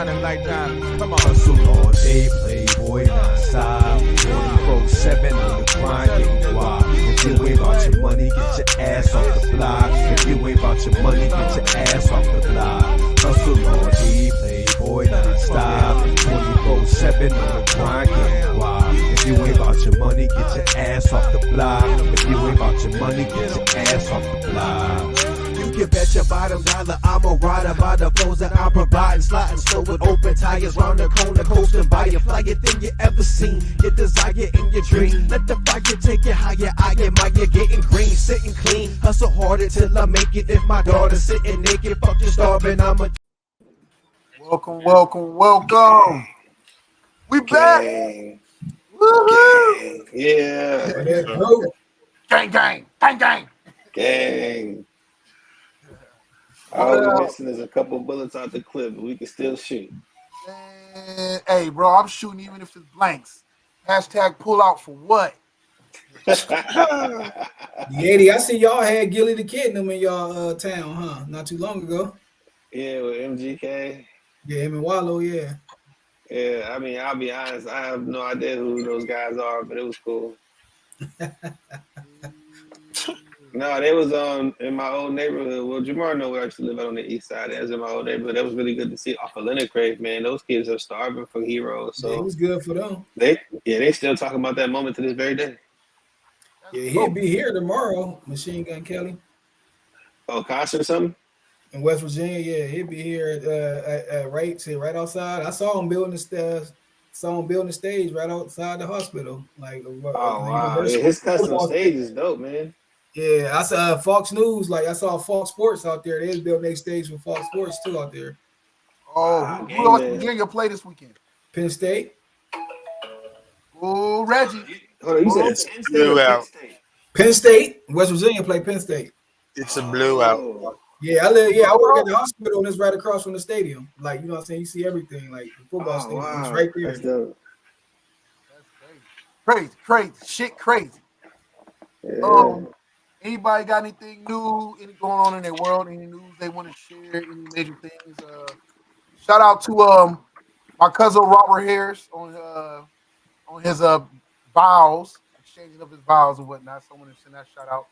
shining like diamonds. Come on. Hustle all day, playboy non-stop. 24/7 on the grind, getting guap. If you ain't about your money, get your ass off the block. If you ain't about your money, get your ass off the block. Hustle all day, playboy non-stop. 24/7 on the grind, getting guap. If you ain't about your money, get your ass off the block. If you ain't about your money, get your ass off the block. You can bet your bottom dollar I'm a rider by the foes that I'm providing. Sliding slow with open tires round the corner, coasting by a flyer thing you ever seen. Your desire in your dream. Let the fire take you higher. I admire getting green, sitting clean. Hustle harder till I make it. If my daughter's sitting naked, fuck you starving. I'm a Welcome, welcome, welcome. We back. Gang. Yeah. Gang, gang, gang, gang. Gang. All we're missing is a couple bullets out the clip, but we can still shoot. And, hey, bro, I'm shooting even if it's blanks. Hashtag pull out for what? Yeti, I see y'all had Gilly the Kid in them in y'all town, huh? Not too long ago. Yeah, with MGK. Yeah, him and Wallow, yeah. Yeah, I mean, I'll be honest, I have no idea who those guys are, but it was cool. No, they was in my old neighborhood. Well, Jamar know where I used to live out on the east side. That was in my old neighborhood. That was really good to see off of Leonard Crave, man. Those kids are starving for heroes. So yeah, it was good for them. They still talking about that moment to this very day. Yeah, he'll be here tomorrow, Machine Gun Kelly. Oh, concert or something? In West Virginia, yeah, he'll be here at right outside. I saw him building the stage right outside the hospital. Like, wow, yeah, his custom stage is dope, man. Yeah, I saw Fox News. Like, I saw Fox Sports out there. They was building their stage for Fox Sports too out there. Oh, who else Virginia play this weekend? Penn State. Oh, Reggie. Hold on, you said Penn State or Penn State? Penn State. West Virginia play Penn State. It's a blue out. Yeah, I work at the hospital and it's right across from the stadium. Like, you know what I'm saying? You see everything, like the football stadium. Wow. It's right there. That's dope. That's crazy. Shit crazy. Yeah. Anybody got anything new, anything going on in their world, any news they want to share, any major things? Shout out to my cousin Robert Harris on his vows, exchanging of his vows and whatnot. So I want to send that shout out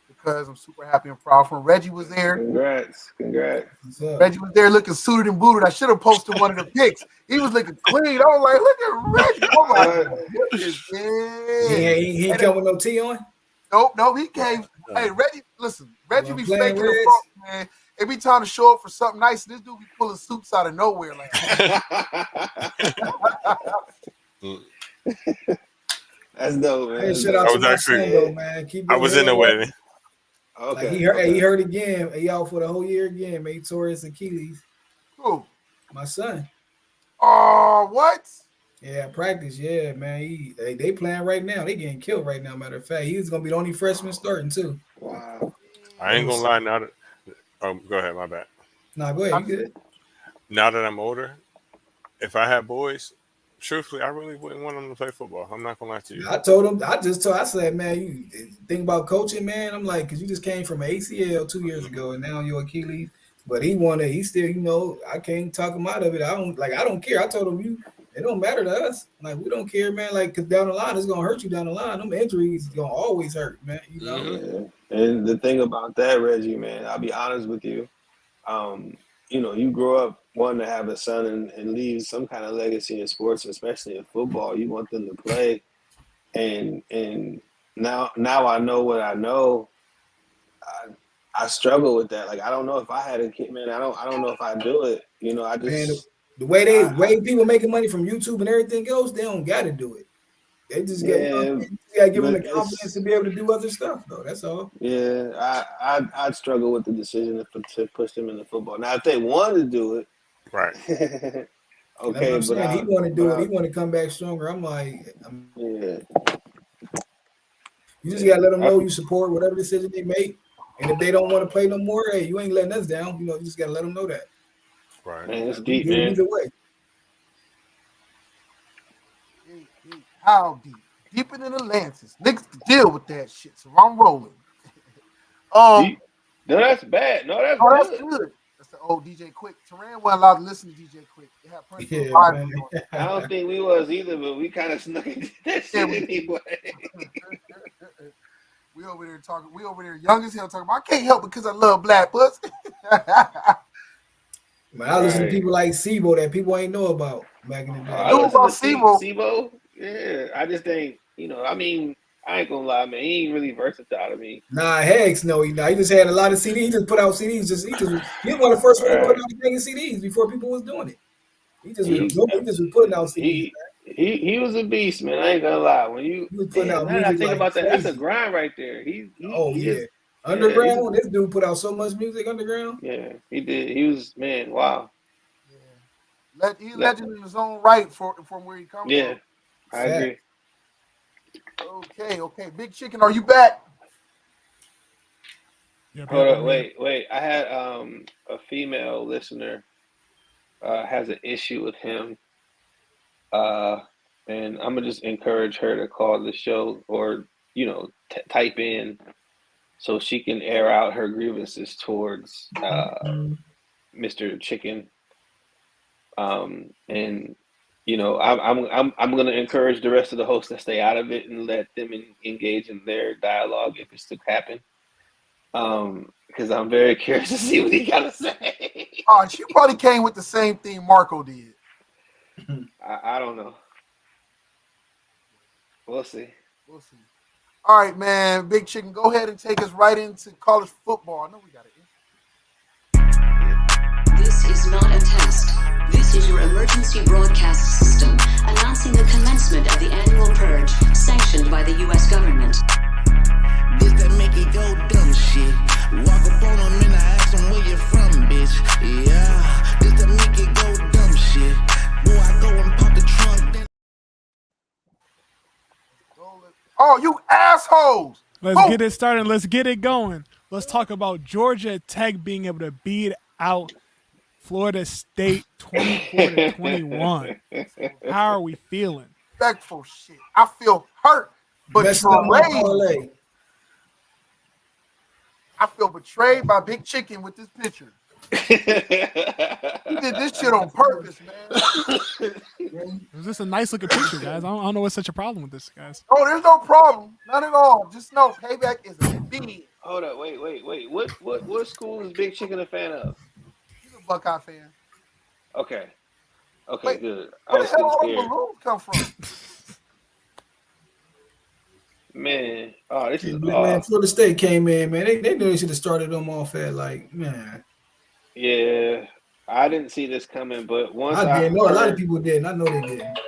because I'm super happy and proud for him. Reggie was there. Congrats. Reggie was there looking suited and booted. I should have posted one of the pics. He was looking clean. I was like, look at Reggie. Oh my he ain't come with no tea on? Nope, he came. Hey, Reggie be faking the fuck, man. Every time to show up for something nice, this dude be pulling suits out of nowhere. Like, that's dope, man. Hey, shout out to my son, though, man. I was in the wedding. Okay. Like he hurt again. He out for the whole year again, man. He tore his Achilles. Who? My son. Oh, what? Yeah, practice. Yeah, man. They playing right now. They getting killed right now. Matter of fact, he's gonna be the only freshman starting too. Wow. I ain't gonna lie. Now that go ahead. My bad. Nah, go ahead. You good? Now that I'm older, if I had boys, truthfully, I really wouldn't want them to play football. I'm not gonna lie to you. I said, man, you think about coaching, man. I'm like, because you just came from an ACL 2 years ago, and now your Achilles. But he still, you know, I can't talk him out of it. I don't care. I told him it don't matter to us. Like, we don't care, man. Like, because down the line, it's gonna hurt you down the line. Them injuries gonna always hurt, man. You know. Mm-hmm. And the thing about that, Reggie, man, I'll be honest with you. You know, you grow up wanting to have a son and leave some kind of legacy in sports, especially in football. You want them to play, and now I know what I know. I struggle with that. Like, I don't know if I had a kid, man. I don't know if I do it. You know, I just. Man, the way people making money from YouTube and everything else, they don't got to do it. They just got to give them the confidence to be able to do other stuff, though. That's all. Yeah, I'd struggle with the decision to push them into football. Now, if they want to do it, right? Okay, but he want to do it. He want to come back stronger. I'm like, yeah. You just gotta let them know you support whatever decision they make, and if they don't want to play no more, hey, you ain't letting us down. You know, you just gotta let them know that. Right. Man, it's deep, man. Either way. How deep? Deeper than Atlantis. Niggas to deal with that shit, so I'm rolling. No, that's bad. No, that's good. That's the old DJ Quick. Teran wasn't allowed to listen to DJ Quick. They had Prince Yeah, on man. I don't think we was either, but we kind of snuck into that Yeah, shit we- anyway. We over there talking. We over there young as hell talking about. I can't help it because I love black puss. Man, I listen to Right. people like Sibo that people ain't know about back in the day. I Knew listen to about Sebo. Sibo. Yeah, I just think, I mean, I ain't gonna lie, man. He ain't really versatile to me. Nah, Hags, no, he just had a lot of CDs. He just put out CDs. He was one of the first ones to put out the CDs before people was doing it. He just was putting out CDs. He was a beast, man. I ain't gonna lie. When you He was putting out now that I music think like about that, that's a crazy. grind right there. He Yeah. just Underground, this dude put out so much music underground. yeah, he did. He was, man, wow. He's legend in his own right from where he comes Yeah, from. I agree. Okay. Big Chicken, are you back? Yeah, Hold back up, on me. wait. I had a female listener has an issue with him. And I'm gonna just encourage her to call the show or type in so she can air out her grievances towards Mr. Chicken. And I'm gonna encourage the rest of the hosts to stay out of it and let them engage in their dialogue if it's to happen. Because I'm very curious to see what he got to say. She probably came with the same thing Marco did. I don't know. We'll see. All right, man. Big Chicken, go ahead and take us right into college football. I know we got it. This is not a test. This is your emergency broadcast system announcing the commencement of the annual purge sanctioned by the U.S. government. This that make it go dumb shit. Walk up on them and I ask them where you from, bitch. Yeah, this that make it go dumb shit. Boy, I go and pop the trunk. Then Oh, you assholes! Let's get it started. Let's get it going. Let's talk about Georgia Tech being able to beat out Florida State 24-21. How are we feeling? Respectful shit. I feel hurt, Messing up my betrayed. parlay. I feel betrayed by Big Chicken with this picture. He did this shit on purpose, man. Is this a nice looking picture, guys? I don't know what's such a problem with this, guys. Oh, there's no problem. None at all. Just know Payback is a B. Hold up, wait. What school is Big Chicken a fan of? He's a Buckeye fan. Okay, Wait, good. I Where was the hell getting all the scared. balloons come from? Man, oh, this is Man, Florida State came in, man. They knew they should have started them off at man. yeah. I didn't see this coming, but once I I didn't know. A lot of heard, people didn't. I know they didn't.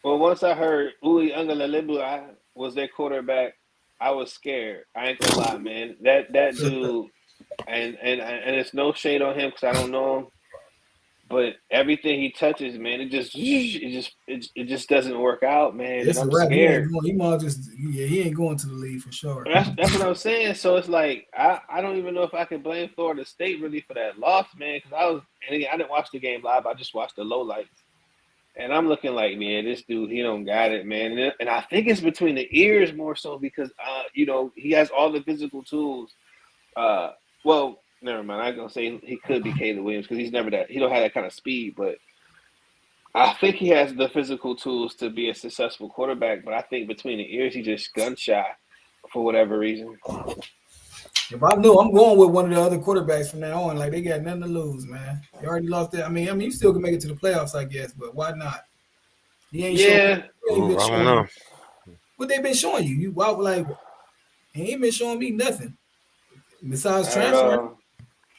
once I heard Uli Ungalalibu was their quarterback, I was scared. I ain't gonna lie, man. That dude, and it's no shade on him because I don't know him, but everything he touches, man, it just doesn't work out, man. It's And a I'm wrap. scared. He ain't going to the league for sure. That's what I'm saying. So it's like I don't even know if I can blame Florida State really for that loss, man. Because I didn't watch the game live. I just watched the lowlights, and I'm looking like, man, this dude, he don't got it, man. And I think it's between the ears more so because he has all the physical tools. Well, never mind. I'm gonna say he could be Caleb Williams because he don't have that kind of speed, but I think he has the physical tools to be a successful quarterback, but I think between the ears, he just gun shy for whatever reason. If I knew, I'm going with one of the other quarterbacks from now on. Like, they got nothing to lose, man. They already lost that. I mean, you still can make it to the playoffs, I guess, but why not? He ain't Yeah. showing. I don't know. What they been showing you? You walk like he ain't been showing me nothing besides transfer.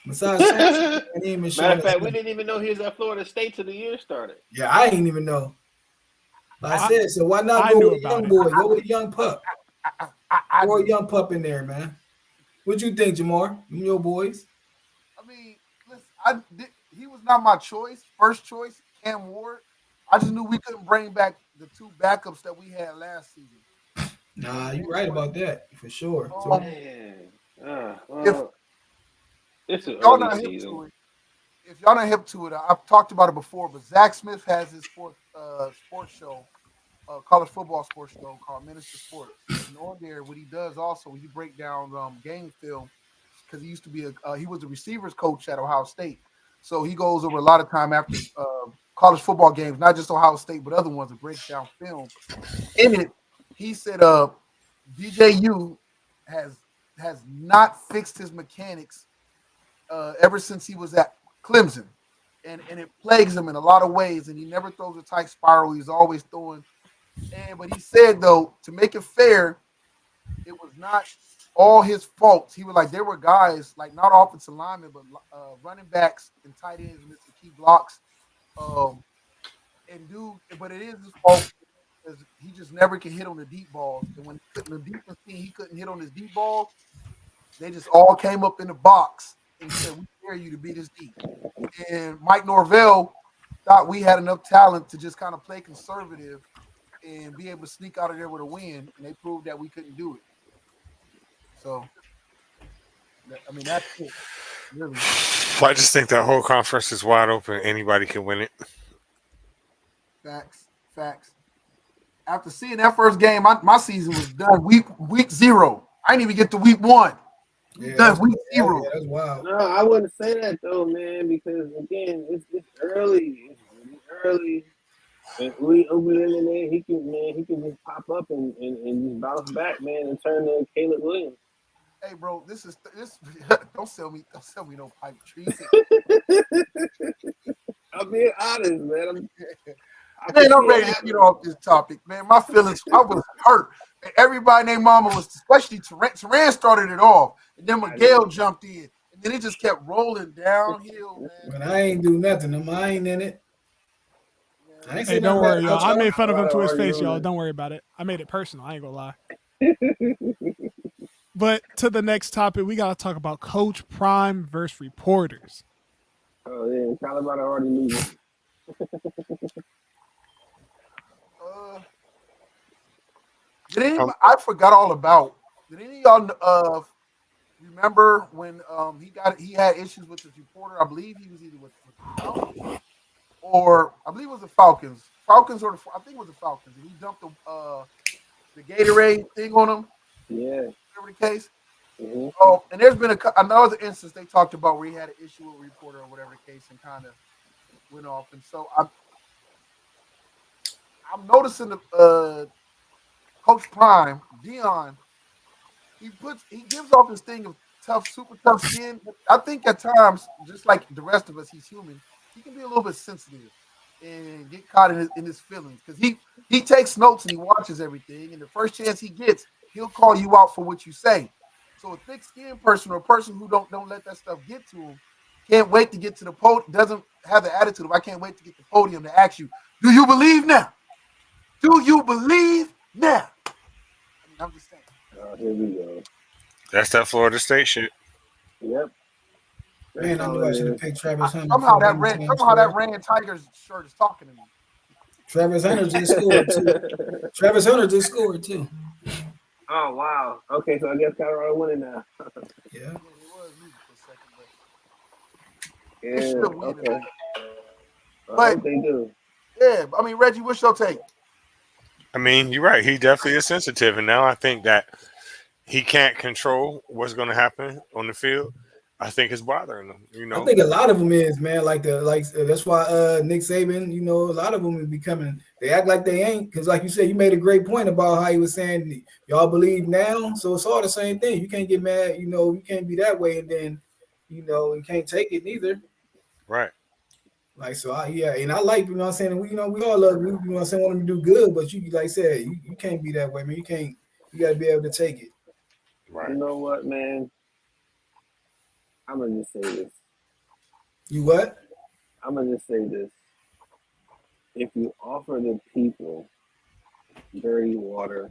Besides transfer, he ain't been showing Matter of fact, us we nothing. didn't even know he was at Florida State till the year started. Yeah, I ain't even know. Like I said, so why not I go knew with a young about boy? Go with a young pup. I Throw a young pup in there, man. What you think, Jamar? You your boys? mean, listen, he was not my choice. First choice, Cam Ward. I just knew we couldn't bring back the two backups that we had last season. Nah, you're right about that for sure. So, Man. If It's an y'all not early hip season. to it, I've talked about it before, but Zach Smith has his sports show, college football sports show called Minister Sports. And on there, what he does also, he break down game film because he used to be he was the receivers coach at Ohio State. So he goes over a lot of time after college football games, not just Ohio State, but other ones, and breaks down film. In it, he said, DJU has not fixed his mechanics ever since he was at Clemson, and it plagues him in a lot of ways. And he never throws a tight spiral; he's always throwing. But he said though, to make it fair, it was not all his fault. He was like, there were guys like not offensive linemen, but running backs and tight ends missing key blocks. But it is his fault because he just never can hit on the deep balls. And when the defense team he couldn't hit on his deep balls, they just all came up in the box and said, "We dare you to beat this deep." And Mike Norvell thought we had enough talent to just kind of play conservative and be able to sneak out of there with a win, and they proved that we couldn't do it. So, I mean, that's it. Really. I just think that whole conference is wide open. Anybody can win it. Facts. After seeing that first game, my season was done week 0. I didn't even get to week 1. Yeah, Done week 0. Yeah, that's wild. No, I wouldn't say that though, man, because again, it's early. It's really early. And Uli Ugalele, he can just pop up and just bounce back, man, and turn to Caleb Williams. Hey, bro, this. Don't sell me no pipe trees. I'm being honest, man. I'm ready to get off this topic, man. My feelings, I was hurt. And everybody named Mama was, especially Teran started it off, and then Miguel jumped in, and then it just kept rolling downhill, man. But I ain't do nothing. I ain't in it. Hey, don't worry, y'all. I made fun of him to his face, y'all. Don't worry about it. I made it personal. I ain't gonna lie. But to the next topic, we gotta talk about Coach Prime versus reporters. Oh yeah, Colorado already losing. I forgot all about. Did any of y'all remember when he had issues with his reporter? I believe he was either with the Falcons or I believe it was the Falcons. I think it was the Falcons, and he dumped the Gatorade thing on him. Yeah, whatever the case. Mm-hmm. Oh, and there's been another instance they talked about where he had an issue with a reporter or whatever the case, and kind of went off. And so I'm noticing the Coach Prime, Dion, he gives off this thing of tough, super tough skin. I think at times, just like the rest of us, he's human. He can be a little bit sensitive and get caught in his feelings because he takes notes and he watches everything. And the first chance he gets, he'll call you out for what you say. So a thick-skinned person or a person who don't let that stuff get to him can't wait to get to the podium. Doesn't have the attitude of I can't wait to get to the podium to ask you, do you believe now? Do you believe now? I mean, I'm just saying. Oh, here we go. That's that Florida State shit. Yep. Man, I knew I should have picked Travis Hunter. Somehow that Rand Tigers shirt is talking to me. Travis Hunter just scored too. Oh wow. Okay, so I guess Colorado winning now. Yeah. Yeah. Okay. But they do. Yeah, I mean, Reggie, what's your take? I mean, you're right. He definitely is sensitive, and now I think that he can't control what's going to happen on the field. I think it's bothering him. You know, I think a lot of them is, man. That's why Nick Saban. You know, a lot of them is becoming. They act like they ain't, because like you said, you made a great point about how he was saying y'all believe now. So it's all the same thing. You can't get mad. You know, you can't be that way, and then you can't take it neither. Right. Like so, and I like, you know what I'm saying, we all love, you know what I'm saying, want them to do good, but you, like I said, you can't be that way, man. You got to be able to take it. Right. You know what, man? I'm gonna just say this. You what? I'm gonna just say this. If you offer the people dirty water,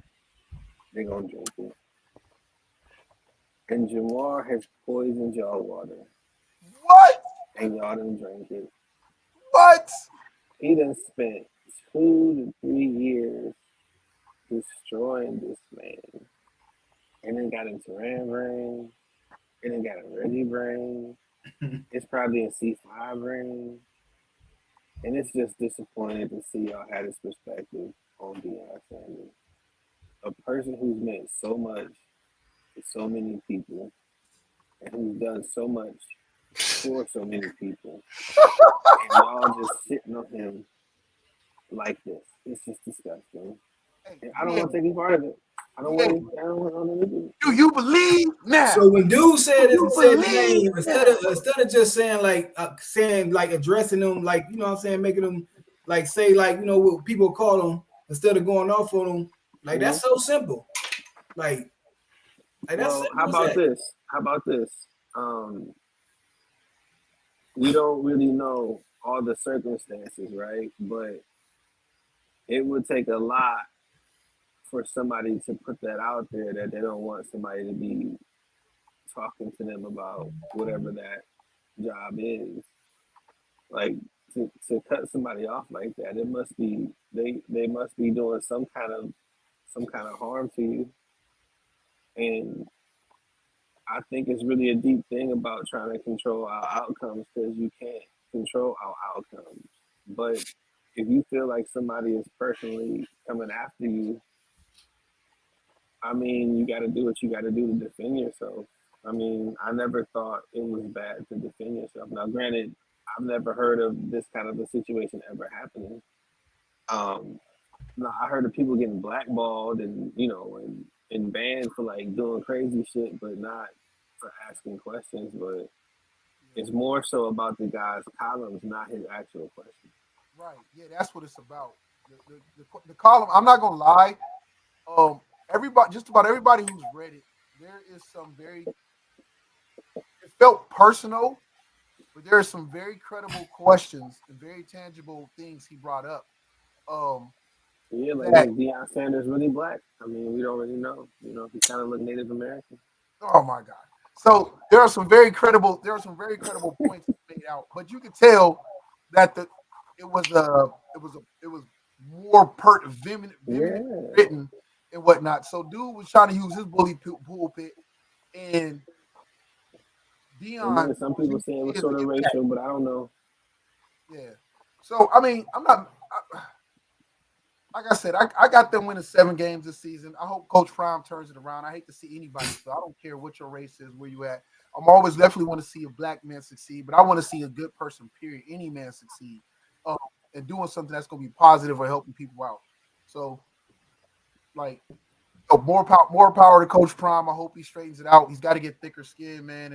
they're gonna drink it. And Jamar has poisoned y'all water. What? And y'all didn't drink it. What? He done spent 2 to 3 years destroying this man. And then got into Ram brain. And then got a Reggie brain. It's probably a C5 brain. And it's just disappointing to see y'all had this perspective on Deion Sanders. A person who's meant so much to so many people and who's done so much for so many people, and y'all just sitting on him like this. It's just disgusting. Hey, And I don't want to take any part of it. I don't want to. I don't want to do do you believe now? So when dude said You said the believe name, that? instead of just saying like addressing them, like, you know what I'm saying, making them like say, like, you know, what people call them, instead of going off on them, like that's so simple. Like that's Well, simple how as about that. this? How about this? We don't really know all the circumstances, right? But it would take a lot for somebody to put that out there that they don't want somebody to be talking to them about whatever that job is. Like to cut somebody off like that, it must be they must be doing some kind of harm to you. And I think it's really a deep thing about trying to control our outcomes because you can't control our outcomes. But if you feel like somebody is personally coming after you, I mean, you got to do what you got to do to defend yourself. I mean, I never thought it was bad to defend yourself. Now, granted, I've never heard of this kind of a situation ever happening. No, I heard of people getting blackballed and and banned for like doing crazy shit, but not for asking questions. But it's more so about the guy's columns, not his actual questions. Right. Yeah, that's what it's about. The column. I'm not gonna lie. Everybody, just about everybody who's read it, there is some very. It felt personal, but there are some very credible questions and very tangible things he brought up. Um, Yeah, like that is Deion Sanders really black? I mean, we don't really know. He kind of looked Native American. Oh my God. So there are some very credible. There are some very credible points made out, but you could tell that it was more vehement Yeah. written and whatnot. So dude was trying to use his bully pulpit, and And then Dion some people say it was sort of racial, but I don't know. Yeah. So I mean, I'm not. Like I said, I got them winning 7 games this season. I hope Coach Prime turns it around. I hate to see anybody, so I don't care what your race is, where you at. I'm always definitely want to see a black man succeed, but I want to see a good person, period. Any man succeed, and doing something that's going to be positive or helping people out. So, like, more power to Coach Prime. I hope he straightens it out. He's got to get thicker skin, man,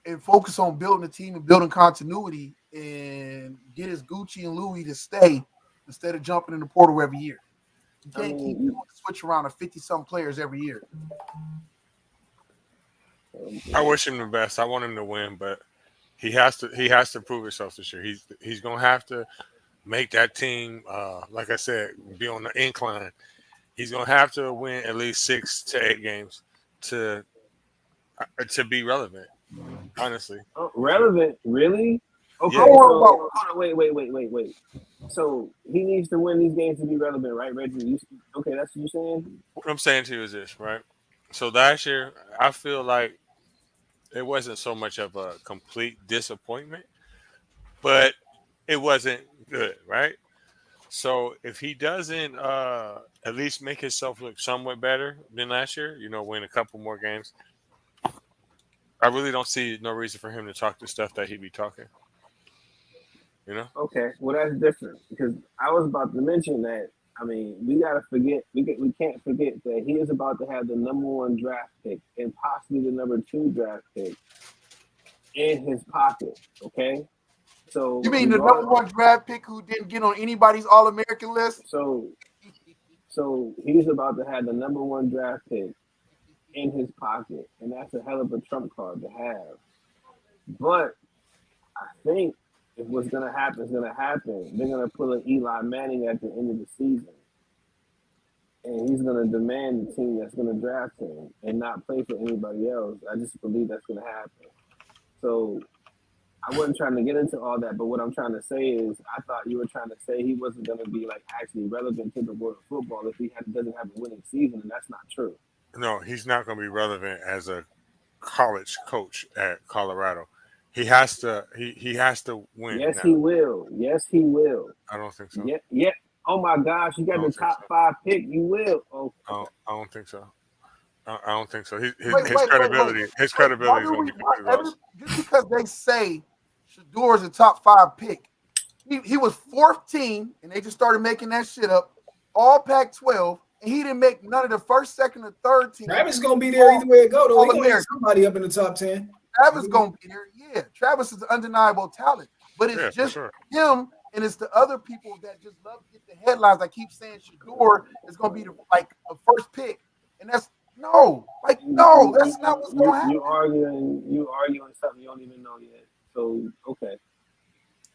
and focus on building a team and building continuity and get his Gucci and Louis to stay instead of jumping in the portal every year. You can't keep doing the switch around of 50-some players every year. I wish him the best. I want him to win, but he has to prove himself this year. He's gonna have to make that team, like I said, be on the incline. He's gonna have to win at least 6 to 8 games to be relevant. Honestly, Relevant, really? Okay, Yeah. so hold on, wait. So he needs to win these games to be relevant, right, Reggie? Okay, that's what you're saying? what I'm saying to you is this, right? So last year, I feel like it wasn't so much of a complete disappointment, but it wasn't good, right? So if he doesn't at least make himself look somewhat better than last year, win a couple more games, I really don't see no reason for him to talk the stuff that he be talking. Okay, well that's different because I was about to mention that. I mean, we gotta forget. We can't forget that he is about to have the number 1 draft pick and possibly the number 2 draft pick in his pocket. Okay, so You mean the number 1 draft pick who didn't get on anybody's All-American list? So he's about to have the number 1 draft pick in his pocket, and that's a hell of a trump card to have. But I think if what's going to happen is going to happen, they're going to pull an Eli Manning at the end of the season. And he's going to demand the team that's going to draft him and not play for anybody else. I just believe that's going to happen. So I wasn't trying to get into all that, but what I'm trying to say is I thought you were trying to say he wasn't going to be like actually relevant to the world of football if he doesn't have a winning season, and that's not true. No, he's not going to be relevant as a college coach at Colorado. He has to. He has to win. Yes, now. he will. Yes, he will. I don't think so. Yeah. Oh my gosh, you got the top 5 pick. You will. Oh, I don't think so. I don't think so. His Wait. credibility is Why going do to we? be completely lost. Just because they say Shador is a top 5 pick, he was 4th team, and they just started making that shit up. All Pac-12, and he didn't make none of the first, second, or third team. Travis is gonna be there either way it go though. He gonna All-American. get somebody up in the top 10. Travis gonna be there. Yeah, Travis is an undeniable talent, but it's Yeah, for just sure. him, and it's the other people that just love to get the headlines. I keep saying Shador is gonna be like a first pick, and that's no, that's not what's gonna happen. You arguing something you don't even know yet. So okay.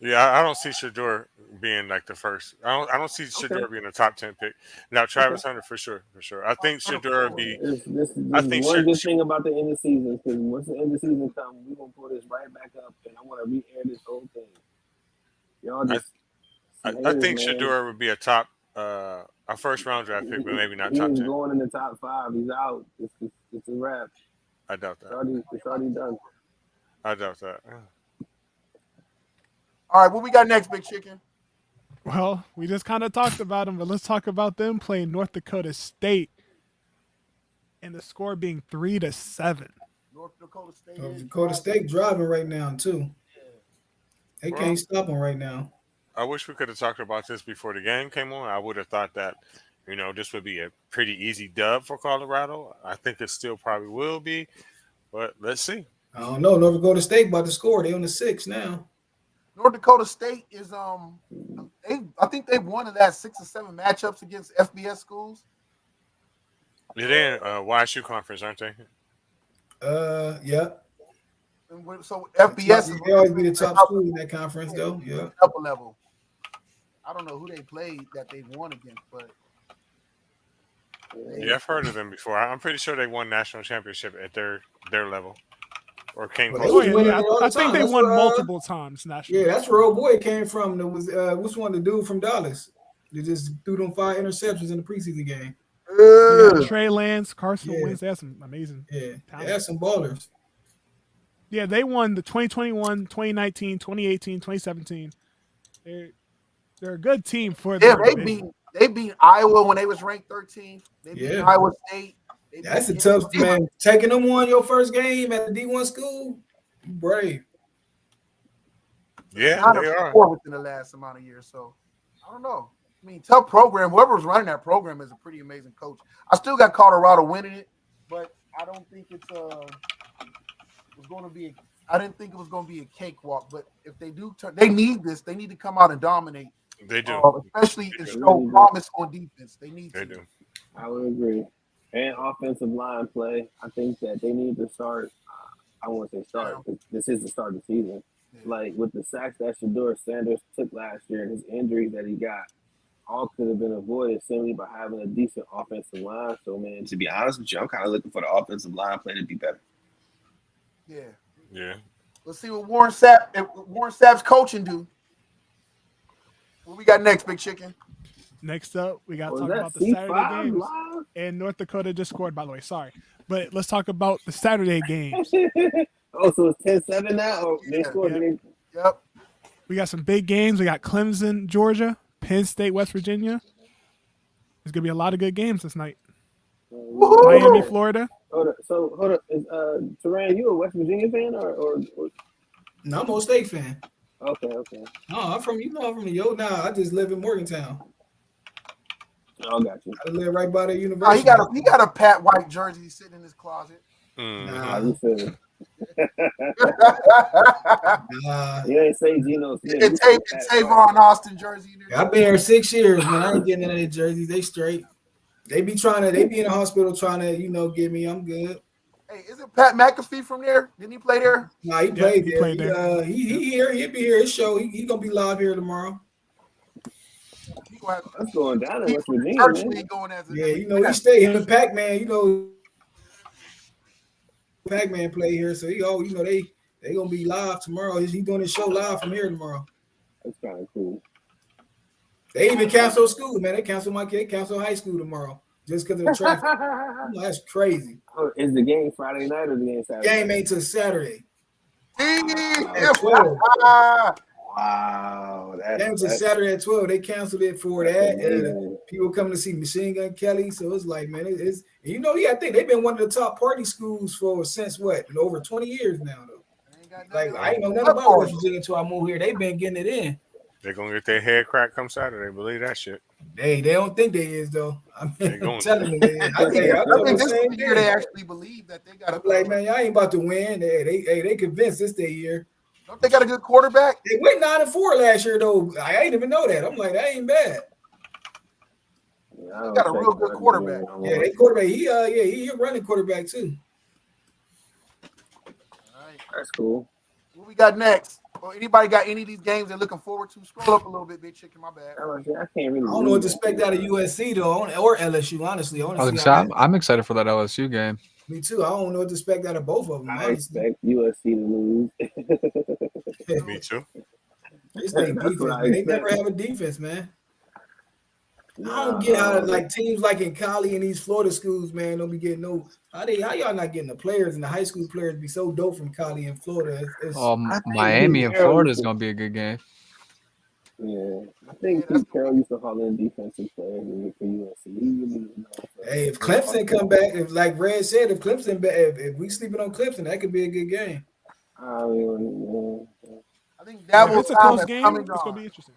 Yeah, I don't see Shador being like the first. I don't see Shador being a top 10 pick. Now Travis Hunter for sure. I think Shador would be. This I think one good thing about the end of season, because once the end of season comes, we're gonna pull this right back up, and I want to re-air this whole thing. Y'all just. I think Shador would be a top, a first round draft pick, but maybe not top 10. He's going in the top 5. He's out. It's a wrap. I doubt that. It's already done. I doubt that. All right, what we got next, Big Chicken? Well, we just kind of talked about them, but let's talk about them playing North Dakota State and the score being 3-7. North Dakota State. North Dakota State driving right now too. They can't stop them right now. I wish we could have talked about this before the game came on. I would have thought that, this would be a pretty easy dub for Colorado. I think it still probably will be, but let's see. I don't know. North Dakota State about to score. They on the 6 now. North Dakota State is I think they've won of that 6 or 7 matchups against FBS schools. They're in YSU conference, aren't they? Yeah. And so FBS they always be the top school in that conference, though. Yeah. Upper level. I don't know who they played that they've won against, but Yeah, I've heard of them before. I'm pretty sure they won national championship at their level, or came Well, close. they to win it. it all the I think time. they That's won where, multiple times nationally. Yeah, that's where old boy came from. There was which one? The dude from Dallas. They just threw them 5 interceptions in the preseason game. Yeah, Trey Lance, Carson Yeah. Wentz, they have some amazing Yeah, talent. they had some ballers. Yeah, they won the 2021, 2019, 2018, 2017. They're a good team for yeah, their division. they beat Iowa when they was ranked 13th. They beat Yeah. Iowa State. They That's a beat- tough man. Taking them on your first game at the D1 school, you brave. Yeah, Kind they of are. poor within the last amount of years. So I don't know. I mean, tough program. Whoever's running that program is a pretty amazing coach. I still got Colorado winning it, but I don't think it's going to be. I didn't think it was going to be a cakewalk. But if they do, they need this. They need to come out and dominate. They do. Especially They to do. show promise on defense. They need They to. do. I would agree. And offensive line play. I think that they need to start. I won't say start, because this is the start of the season. Like with the sacks that Shador Sanders took last year and his injuries that he got, all could have been avoided simply by having a decent offensive line. So, man, to be honest with you, I'm kind of looking for the offensive line play to be better. Yeah. Yeah. Let's see what Warren Sapp's coaching do. What we got next, Big Chicken? Next up, we got to Was talk that about the Saturday C5 games. live? And North Dakota just scored, by the way. Sorry. But let's talk about the Saturday games. Oh, so it's 10-7 now? Or they Yeah, scored? yeah. Yep. We got some big games. We got Clemson, Georgia, Penn State, West Virginia. There's going to be a lot of good games this night. Woohoo! Miami, Florida. Hold up. Is Teran, you a West Virginia fan or? No, I'm a State fan. Okay. No, I'm from the Yo. Nah, I just live in Morgantown. Oh, got you. I live right by the Oh, university. he got a Pat White jersey sitting in his closet. Mm. Nah, You said nah. you ain't say Geno Smith. And Tavon Austin jersey. In there. I've been here 6 years, man. I ain't getting any jerseys. They straight. They be in the hospital trying to, get me. I'm good. Hey, isn't Pat McAfee from there? Didn't he play there? Nah, he played he there. played there. He here. He'll be here. His show. He gonna be live here tomorrow. He gonna have That's going down in he West Virginia, virtually man. going as a Yeah, he stay him and Pac-Man. Pac-Man play here, so they gonna be live tomorrow. He doing his show live from here tomorrow. That's kind of cool. They even cancel school, man. They cancel my kid. Cancel high school tomorrow just because of the traffic. That's crazy. Oh, is the game Friday night or the game Saturday? Game ain't till Saturday. Damn. At 12. Wow, That was a Saturday at 12. They canceled it for that's that. amazing. People coming to see Machine Gun Kelly. So it's like, man, it's yeah, I think they've been one of the top party schools for since what? Over 20 years now, though. They ain't got Like, nothing I ain't know else nothing to about play West for. Virginia until I moved here. They've been getting it in. They're gonna get their head cracked come Saturday. Believe that shit. They don't think they is, though. I They mean, going I'm to. telling them they is. I think I the think this same is the year they thing. actually believe that they got I'm like, man, y'all ain't about to win. They convinced this their year. Don't they got a good quarterback? They went 9-4 last year, though. I ain't even know that. I'm like, that ain't bad. Yeah, They got a real good quarterback. Yeah, they quarterback. He a running quarterback too. All right. That's cool. What we got next? Or anybody got any of these games they're looking forward to? Scroll up a little bit, big chicken. My bad. I can't really. I don't know what to expect out of USC though, or LSU. Honestly, I want to see. I'm excited for that LSU game. Me too. I don't know what to expect out of both of them. I Honestly, expect USC to lose. Me too. this thing That's defense, what I man. They expect. never have a defense, man. I don't get how like teams like in Cali and these Florida schools, man, don't be getting no. How y'all not getting the players and the high school players be so dope from Cali and Florida? Miami and Florida is gonna be a good game. Yeah, I think Pete Carroll used to haul in defensive players for USC. He really Hey, if Clemson come back, if like Red said, if Clemson, if we sleeping on Clemson, that could be a good game. I think If Dabo's it's a time close has game, come it's and gonna gone. be interesting.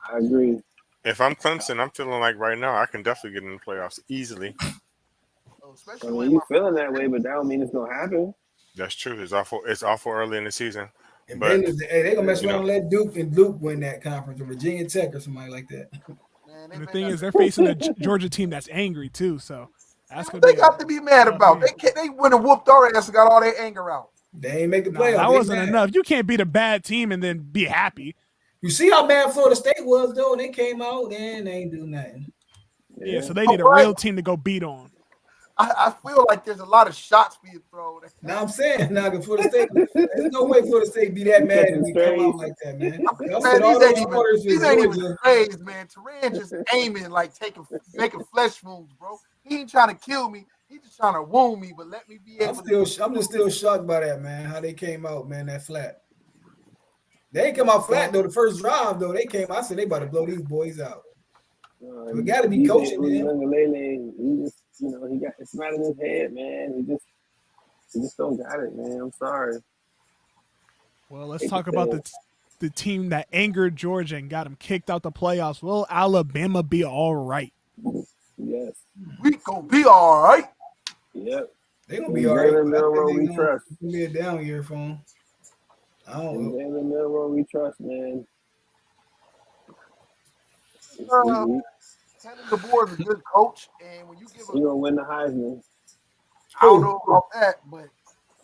I agree. If I'm Clemson, I'm feeling like right now I can definitely get in the playoffs easily. Especially I when mean, you feeling that way, but that don't mean it's gonna happen. That's true. It's awful early in the season. And But they gonna mess around and let Duke win that conference or Virginia Tech or somebody like that. Man, And the thing is, they're facing a Georgia team that's angry too. So that's gonna they be. got to be mad about. They went and whooped our ass and got all their anger out. They ain't make the Nah, playoffs. that They wasn't mad. enough. You can't beat a bad team and then be happy. You see how bad Florida State was though, and they came out and they ain't do nothing. Yeah, so they need a real team to go beat on. I feel like there's a lot of shots being thrown. Now I'm saying, now Florida State, there's no way Florida State be that mad if we come out like that, man. Man, these ain't even praised, man. Teran just aiming like making flesh wounds, bro. He ain't trying to kill me. He just trying to wound me, but let me be able I'm just still shocked by that, man. How they came out, man, that flat. They ain't come out flat though. The first drive though, they came. I said they about to blow these boys out. We got to be coaching, man. He just, he got it's not in his head, man. He just don't got it, man. I'm sorry. Well, let's talk about the team that angered Georgia and got them kicked out the playoffs. Will Alabama be all right? Yes. We gonna be all right. Yep. They gonna be all right. We trust. It's gonna be a down year for them. I don't know. In the middle we trust, man. Kevin DeBoer is a good coach, and when you give he gonna win the Heisman. I don't know about that, but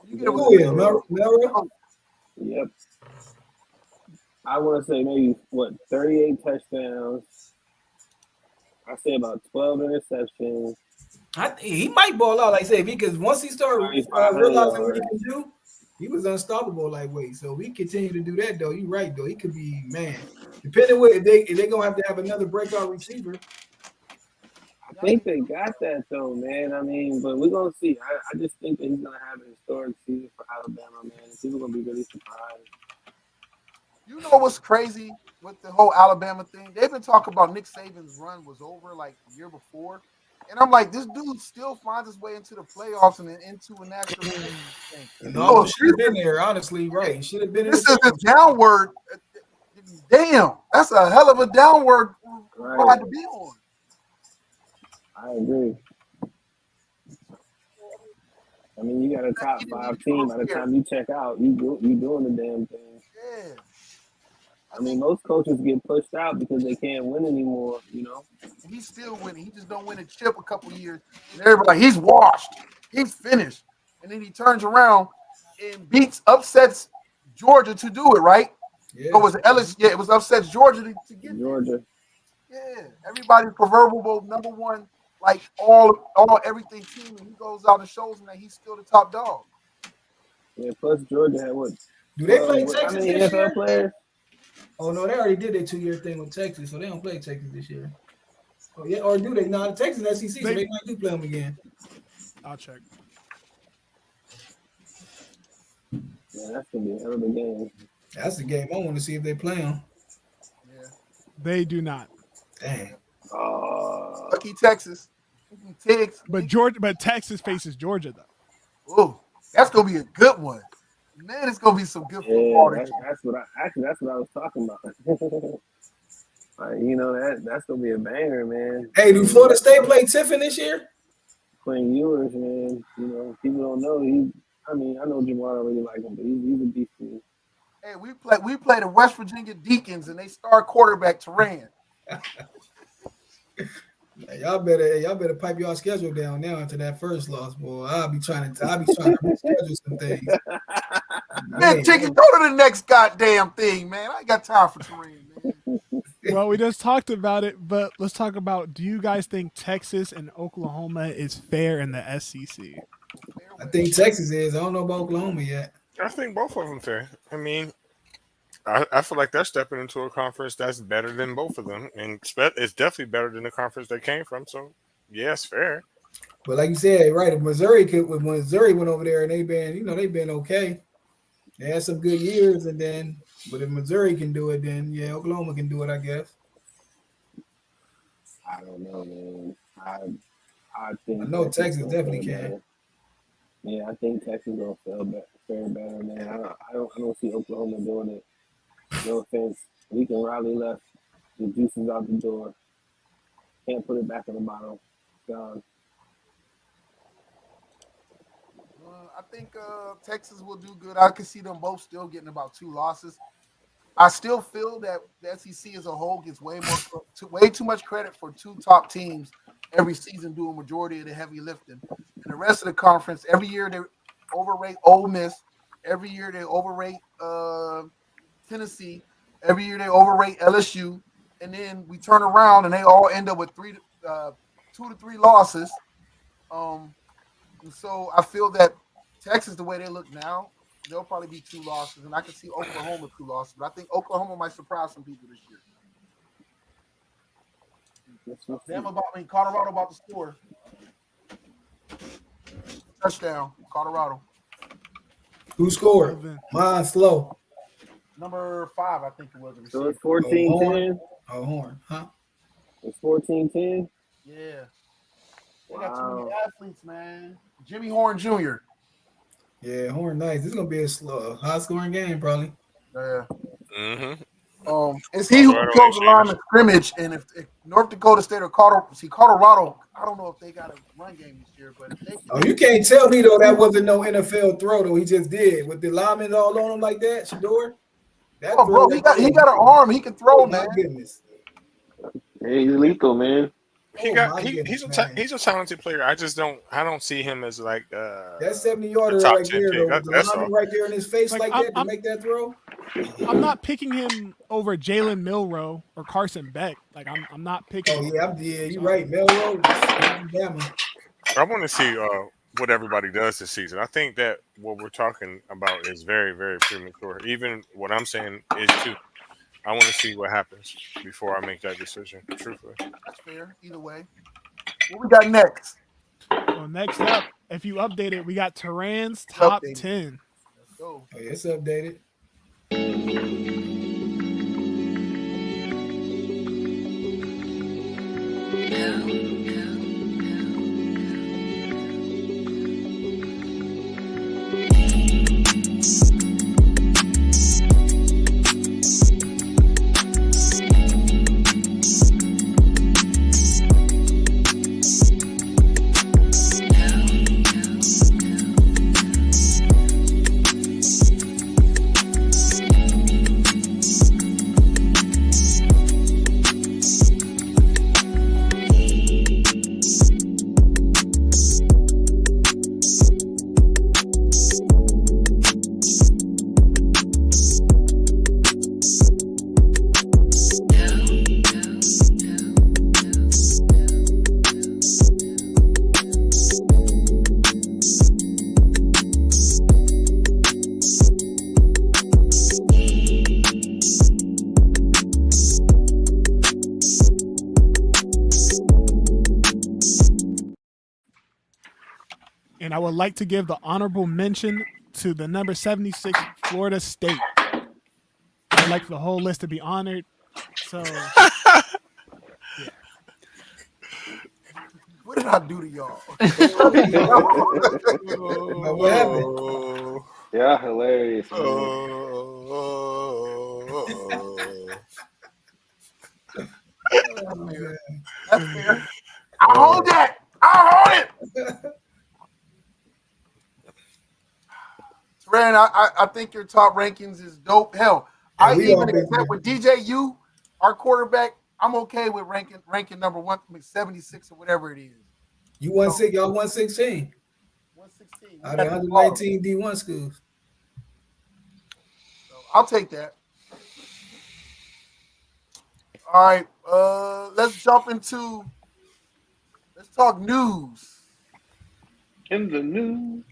you get Melrose. Yep. I want to say maybe 38 touchdowns. I say about 12 interceptions. He might ball out, like I said, because once he started realizing what he can do, he was unstoppable lightweight. So we continue to do that, though. You're right, though. He could be, man. Depending on if they're gonna have another breakout receiver. I think they got that though, man. I mean, but we're gonna see. I just think that he's gonna have a historic season for Alabama, man. People are gonna be really surprised. You know what's crazy with the whole Alabama thing? They've been talking about Nick Saban's run was over like the year before. And I'm like, this dude still finds his way into the playoffs and then into a national thing. No, should have been there, honestly, right? He should have been. This is a downward. Damn, that's a hell of a downward ride to be on. I agree. I mean, you got a top 5 team. By the time you check out, you doing the damn thing. Yeah. I mean, most coaches get pushed out because they can't win anymore, He's still winning. He just don't win a chip a couple years. And everybody like, he's washed. He's finished. And then he turns around and upsets Georgia to do it, right? Yeah. Or was it LSU? Yeah, it was upsets Georgia to get Georgia. Yeah. Everybody's proverbial number one, like all everything team, and he goes out and shows them that he's still the top dog. Yeah, plus Georgia had what? Do they play Texas how many this year? NFL players? Oh no, they already did their 2-year thing with Texas, so they don't play Texas this year. Oh yeah, or do they? No, Texas SEC, so they might do play them again. I'll check. Yeah, that's gonna be a hell of a game. That's the game I want to see if they play on. Yeah. They do not. Dang. Lucky Texas. Tiggs. But Texas faces Georgia though. Ooh, that's gonna be a good one. Man, it's gonna be some good Yeah, football. that's what I was talking about. Like, you know, that's gonna be a banger, man. Hey, do Florida State play Tiffin this year? Quinn Ewers, man. You know, people don't know. I know Jamar already like him, but he's a beast. Man. Hey, we played the West Virginia Deacons and they star quarterback Turan. Y'all better pipe y'all schedule down now after that first loss, boy. I'll be trying to reschedule some things. Man, chicken, go to the next goddamn thing, man. I ain't got time for Turan, man. Well, we just talked about it, but let's talk about, do you guys think Texas and Oklahoma is fair in the SEC? I think Texas is. I don't know about Oklahoma yet. I think both of them fair. I mean, I feel like they're stepping into a conference that's better than both of them, and it's definitely better than the conference they came from. So, yeah, it's fair. But like you said, right? If Missouri went over there and they've been okay. They had some good years, but if Missouri can do it, then yeah, Oklahoma can do it, I guess. I don't know, man. I think I know Texas definitely can. Yeah, I think Texas will fare better, man. I don't see Oklahoma doing it. No offense. Lincoln Riley left. The juice is out the door. Can't put it back in the bottle. Gone. I think Texas will do good. I can see them both still getting about 2 losses. I still feel that the SEC as a whole gets way too much credit for 2 top teams every season doing majority of the heavy lifting. And the rest of the conference, every year they overrate Ole Miss. Every year they overrate Tennessee. Every year they overrate LSU. And then we turn around and they all end up with 2 to 3 losses. And so I feel that Texas, the way they look now, they'll probably be 2 losses. And I can see Oklahoma 2 losses. But I think Oklahoma might surprise some people this year. Colorado about to score. Touchdown, Colorado. Who scored? Mine slow. Number 5, I think it was. So it's 14-10? Oh, Horn, huh? It's 14-10? Yeah. They got too many athletes, man. Jimmy Horn Jr. Yeah, Horn nice. This is going to be a slow, high-scoring game, probably. Yeah. Mm-hmm. It's he who controls the line of scrimmage, and if North Dakota State or Colorado, I don't know if they got a run game this year, but if they you can't tell me though that wasn't no NFL throw though. He just did with the linemen all on him like that. Shador, bro, he got an arm. He can throw, man. My goodness. Hey, he's lethal, man. He's a talented player. I don't see him as like that 70-yarder right there, the lineman right there in his face like that to make that throw. I'm not picking him over Jalen Milroe or Carson Beck. Like I'm not picking. Oh yeah, you're right. Milroe, I want to see what everybody does this season. I think that what we're talking about is very, very premature. Even what I'm saying is too. I want to see what happens before I make that decision. Truthfully, that's fair. Either way, what we got next? Well, next up, if you update it, we got Turan's top 10. Let's go. Oh, yeah, it's updated. And I would like to give the honorable mention to the number 76 Florida State. I'd like for the whole list to be honored. So What did I do to y'all? What happened? Yeah, hilarious. Man. Oh, man. That's fair. I hold that. I hold it. Teran, I think your top rankings is dope. Hell, Yeah, I we all even been accept with DJU, our quarterback. I'm okay with ranking number 176 or whatever it is. You won 6, y'all won 16. 116. Out of 119 D1 schools. So I'll take that. All right, let's jump into. Let's talk news. In the news.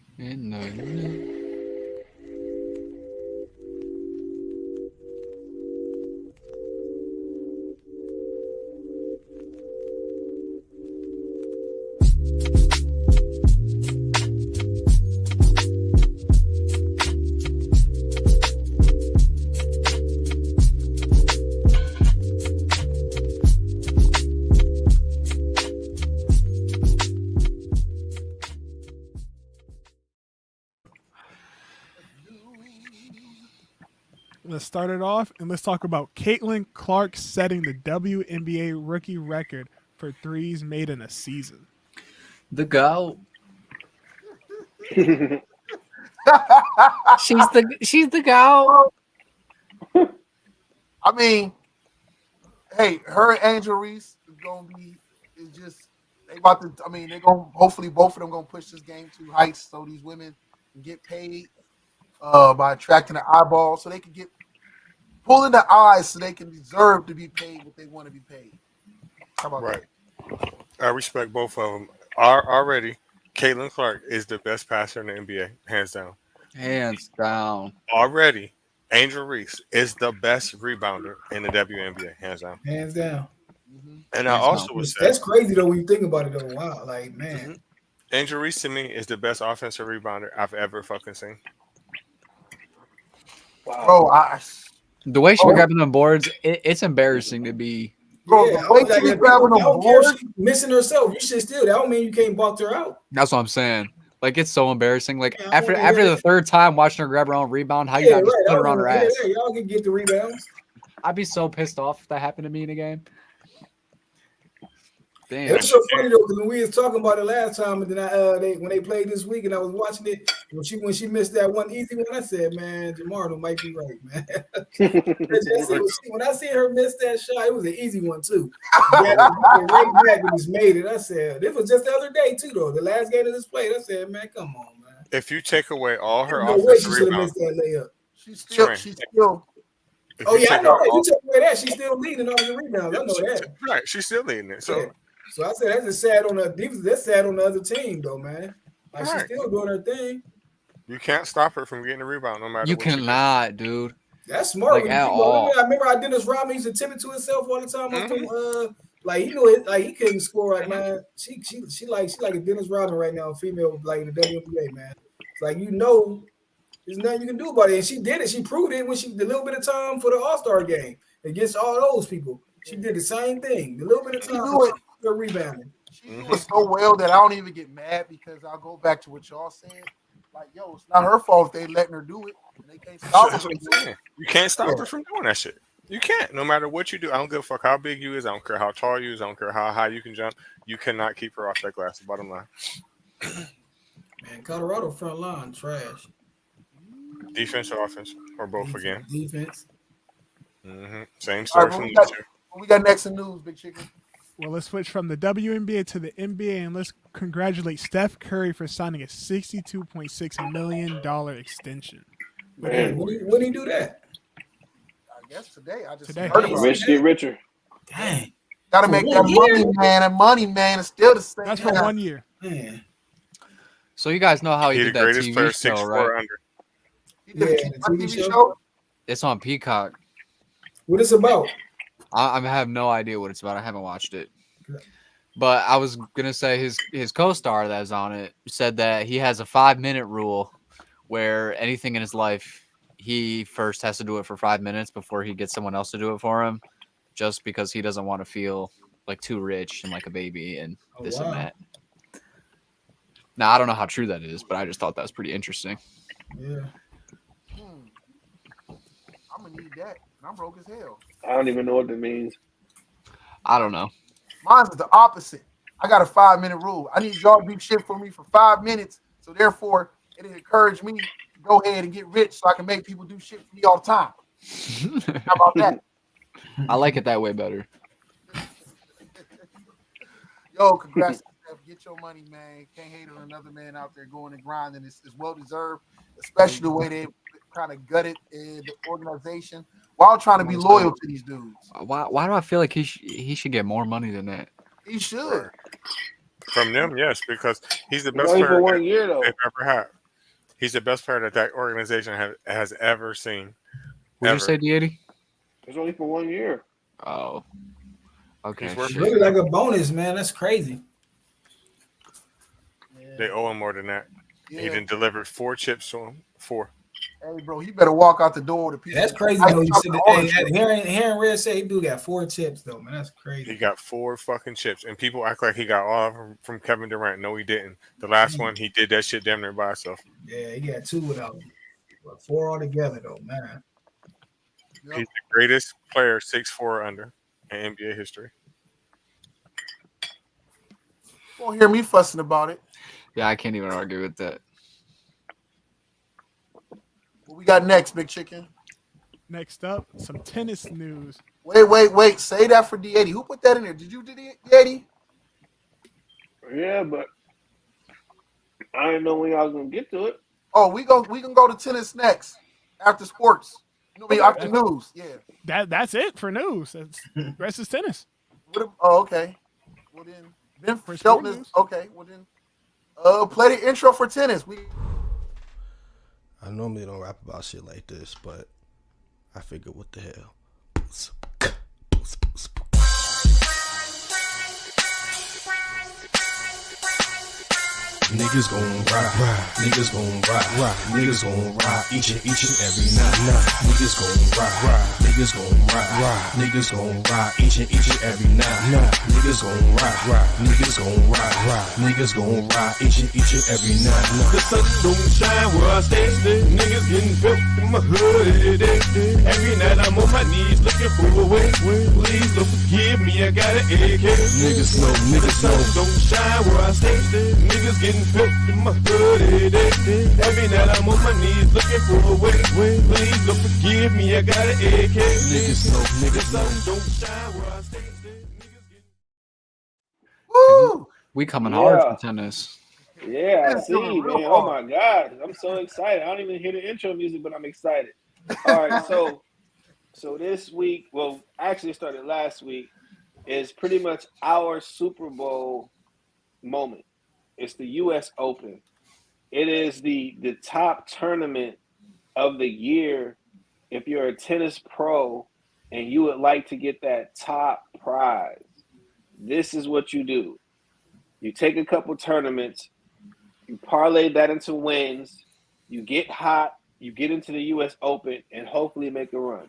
let's start it off and let's talk about Caitlin Clark setting the WNBA rookie record for threes made in a season. The GOAT. She's the GOAT. I mean, hey, her and Angel Reese is gonna be they about to. I mean, they're gonna hopefully both of them gonna push this game to heights so these women can get paid by attracting the eyeballs, so they can get pulling the eyes, so they can deserve to be paid what they want to be paid. How about Right. I respect both of them. Already, Caitlin Clark is the best passer in the NBA, hands down. Hands down. Already, Angel Reese is the best rebounder in the WNBA, hands down. Hands down. And I also would say That's crazy though when you think about it though. Wow, like man. Angel Reese to me is the best offensive rebounder I've ever fucking seen. Bro, The way she was grabbing them boards, it's embarrassing to be. bro, Yeah, the I way was like, she if grabbing people them don't care if boards, she's missing herself. You should still. That don't mean you can't box her out. That's what I'm saying. Like it's so embarrassing. Like Yeah, I after wanna after hear the that. third time watching her grab her own rebound, how you not just put her on her Yeah, ass? y'all can get the rebounds. I'd be so pissed off if that happened to me in a game. Damn. It was so funny though because when we was talking about it last time, and then when they played this week, and I was watching it, when she missed that one easy one, I said, "Man, Jamardo might be right, man." When I see her miss that shot, it was an easy one too. Right back and just made it. I said, "This was just the other day too, though. The last game of this play." I said, "Man, come on, man." If you take away all her No way she offensive should have rebounds, missed that layup. she's still. if Oh you yeah, I take know out that. You all- took away that, she's still leading all the rebounds. I know that. right, she's still leading it. So Yeah. So I said that's just sad on the defense. That's sad on the other team, though, man. Like she's Right. still doing her thing. you can't stop her from getting a rebound no matter You what she does. cannot, dude. That's smart. Like, When you at think about it. all. I remember how Dennis Rodman used to tip it to himself all the time. Like you know, like he couldn't score. Like man, she like a Dennis Rodman right now, female like in the WNBA, man. It's like there's nothing you can do about it. And she did it. She proved it when she the little bit of time for the All-Star game against all those people. She did the same thing. The little bit of time do it. for rebounding. She do it so well that I don't even get mad because I'll go back to what y'all said. Like, yo, it's not her fault if they letting her do it. And they can't stop That's her. what I'm saying. You can't stop her from doing that shit. You can't. No matter what you do, I don't give a fuck how big you is. I don't care how tall you is. I don't care how high you can jump. You cannot keep her off that glass. Bottom line. Man, Colorado front line trash. Defense or offense or both again. Defense. Same All story right, from what these two. we got next in news, Big Chicken? Well, let's switch from the WNBA to the NBA and let's congratulate Steph Curry for signing a $62.6 million extension. Man, When did he do that? I guess today. I just Today. heard about it. rich get richer. Dang. Gotta make that money, man. That money, man, is still the same. That's for 1 year. Man. So you guys know how he He did the that greatest player, TV show, 6'4" right? under. He did Yeah, a the TV TV show. It's on Peacock. What it's about? I have no idea what it's about. I haven't watched it. But I was gonna say his co-star that's on it said that he has a 5-minute rule where anything in his life he first has to do it for 5 minutes before he gets someone else to do it for him, just because he doesn't want to feel like too rich and like a baby and this and that. Now, I don't know how true that is, but I just thought that was pretty interesting. Yeah. I'm gonna need that. I'm broke as hell. I don't even know what that means. I don't know. Mine's is the opposite. I got a 5-minute rule. I need y'all to do shit for me for 5 minutes. So therefore, it encouraged me to go ahead and get rich so I can make people do shit for me all the time. How about that? I like it that way better. Yo, congrats. Steph. Get your money, man. Can't hate on another man out there going and grinding. It's well deserved, especially the way they kind of gutted the organization while trying to be loyal to these dudes. Why do I feel like he should get more money than that? He should. From them, yes, because he's the It's best only player for 1 year though. they've ever had. He's the best player that organization has ever seen. What did Ever. you say, D80? It's only for 1 year. Oh. Okay. He's worth shit. Really like a bonus, man. That's crazy. They owe him more than that. He Yeah. didn't deliver 4 chips to him. 4. Hey, bro, he better walk out the door with a piece. That's of- crazy I though. You talk said to that, all hey, the shit. hearing Red say he do got 4 chips though, man. That's He crazy. got 4 fucking chips, and people act like he got all of them from Kevin Durant. No, he didn't. The last one, he did that shit damn near by himself. Yeah, he got 2 without him. But 4 altogether though, man. Yep. He's the greatest player 6'4" or under in NBA history. Won't hear me fussing about it. Yeah, I can't even argue with that. What we got next, Big Chicken? Next up, some tennis news. Wait. Say that for D80. Who put that in there? Did you do D80? Yeah, but I didn't know when y'all was gonna get to it. Oh, we can go to tennis next after sports. You know what I mean, after news. Yeah. That's it for news. That's rest is tennis. Oh, okay. Well then, For Shelton sport is news. okay. Well then, play the intro for tennis. I normally don't rap about shit like this, but I figured, what the hell? Niggas gon' ride, niggas gon' ride, niggas gon' ride each and every night. Niggas gon' ride, niggas gon' ride, niggas gon' ride each and every night. Niggas gon' ride, niggas gon' ride, niggas gon' ride each and every night. The sun don't shine where I stay, niggas getting built in my hood. Every night I'm on my knees looking for a way. Please don't forgive me, I got an AK. Niggas know, the sun don't shine where I stay, niggas getting built in my hood. Every night I'm on my knees looking for a way. Please don't forgive me, I got an AK. Niggas know, the sun don't shine where I stay. Woo! We coming hard Yeah. for tennis. Yeah, I That's see, doing real man. Oh hard. my God, I'm so excited. I don't even hear the intro music, but I'm excited. All right, so this week, well, actually it started last week, is pretty much our Super Bowl moment. It's the U.S. Open. It is the top tournament of the year if you're a tennis pro and you would like to get that top prize. This is what you do. You take a couple tournaments, you parlay that into wins, you get hot, you get into the U.S. Open, and hopefully make a run.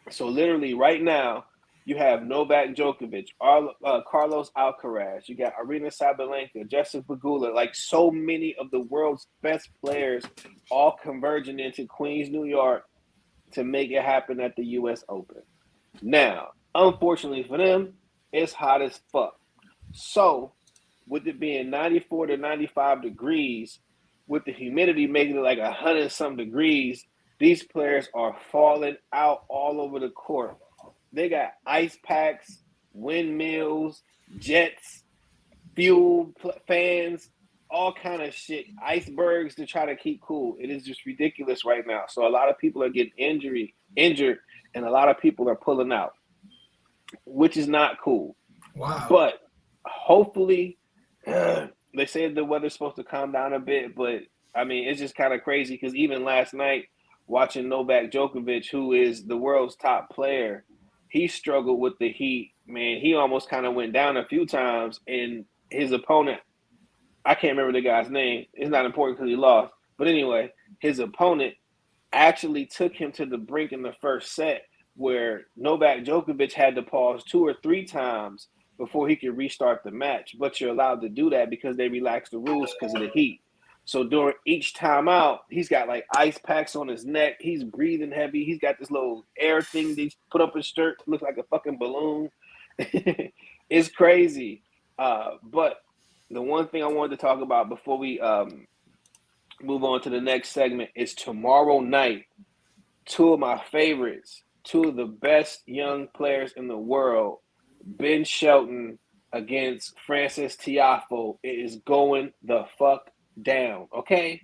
So literally right now, you have Novak Djokovic, Carlos Alcaraz, you got Arina Sabalenka, Jessica Pegula, like so many of the world's best players all converging into Queens, New York to make it happen at the U.S. Open. Now, unfortunately for them, it's hot as fuck. So, with it being 94 to 95 degrees, with the humidity making it like 100-some degrees, these players are falling out all over the court. They got ice packs, windmills, jets, fuel fans, all kind of shit, icebergs to try to keep cool. It is just ridiculous right now. So a lot of people are getting injured, and a lot of people are pulling out, which is not cool. Wow. But hopefully, they said the weather's supposed to calm down a bit, but I mean, it's just kind of crazy because even last night, watching Novak Djokovic, who is the world's top player, he struggled with the heat. Man, he almost kind of went down a few times, and his opponent, I can't remember the guy's name. It's not important because he lost. But anyway, his opponent actually took him to the brink in the first set where Novak Djokovic had to pause 2 or 3 times before he could restart the match. But you're allowed to do that because they relaxed the rules because of the heat. So during each timeout, he's got like ice packs on his neck. He's breathing heavy. He's got this little air thing they put up his shirt, looks like a fucking balloon. It's crazy. But the one thing I wanted to talk about before we move on to the next segment is tomorrow night. 2 of my favorites, 2 of the best young players in the world, Ben Shelton against Francis Tiafoe. It is going the fuck down, okay?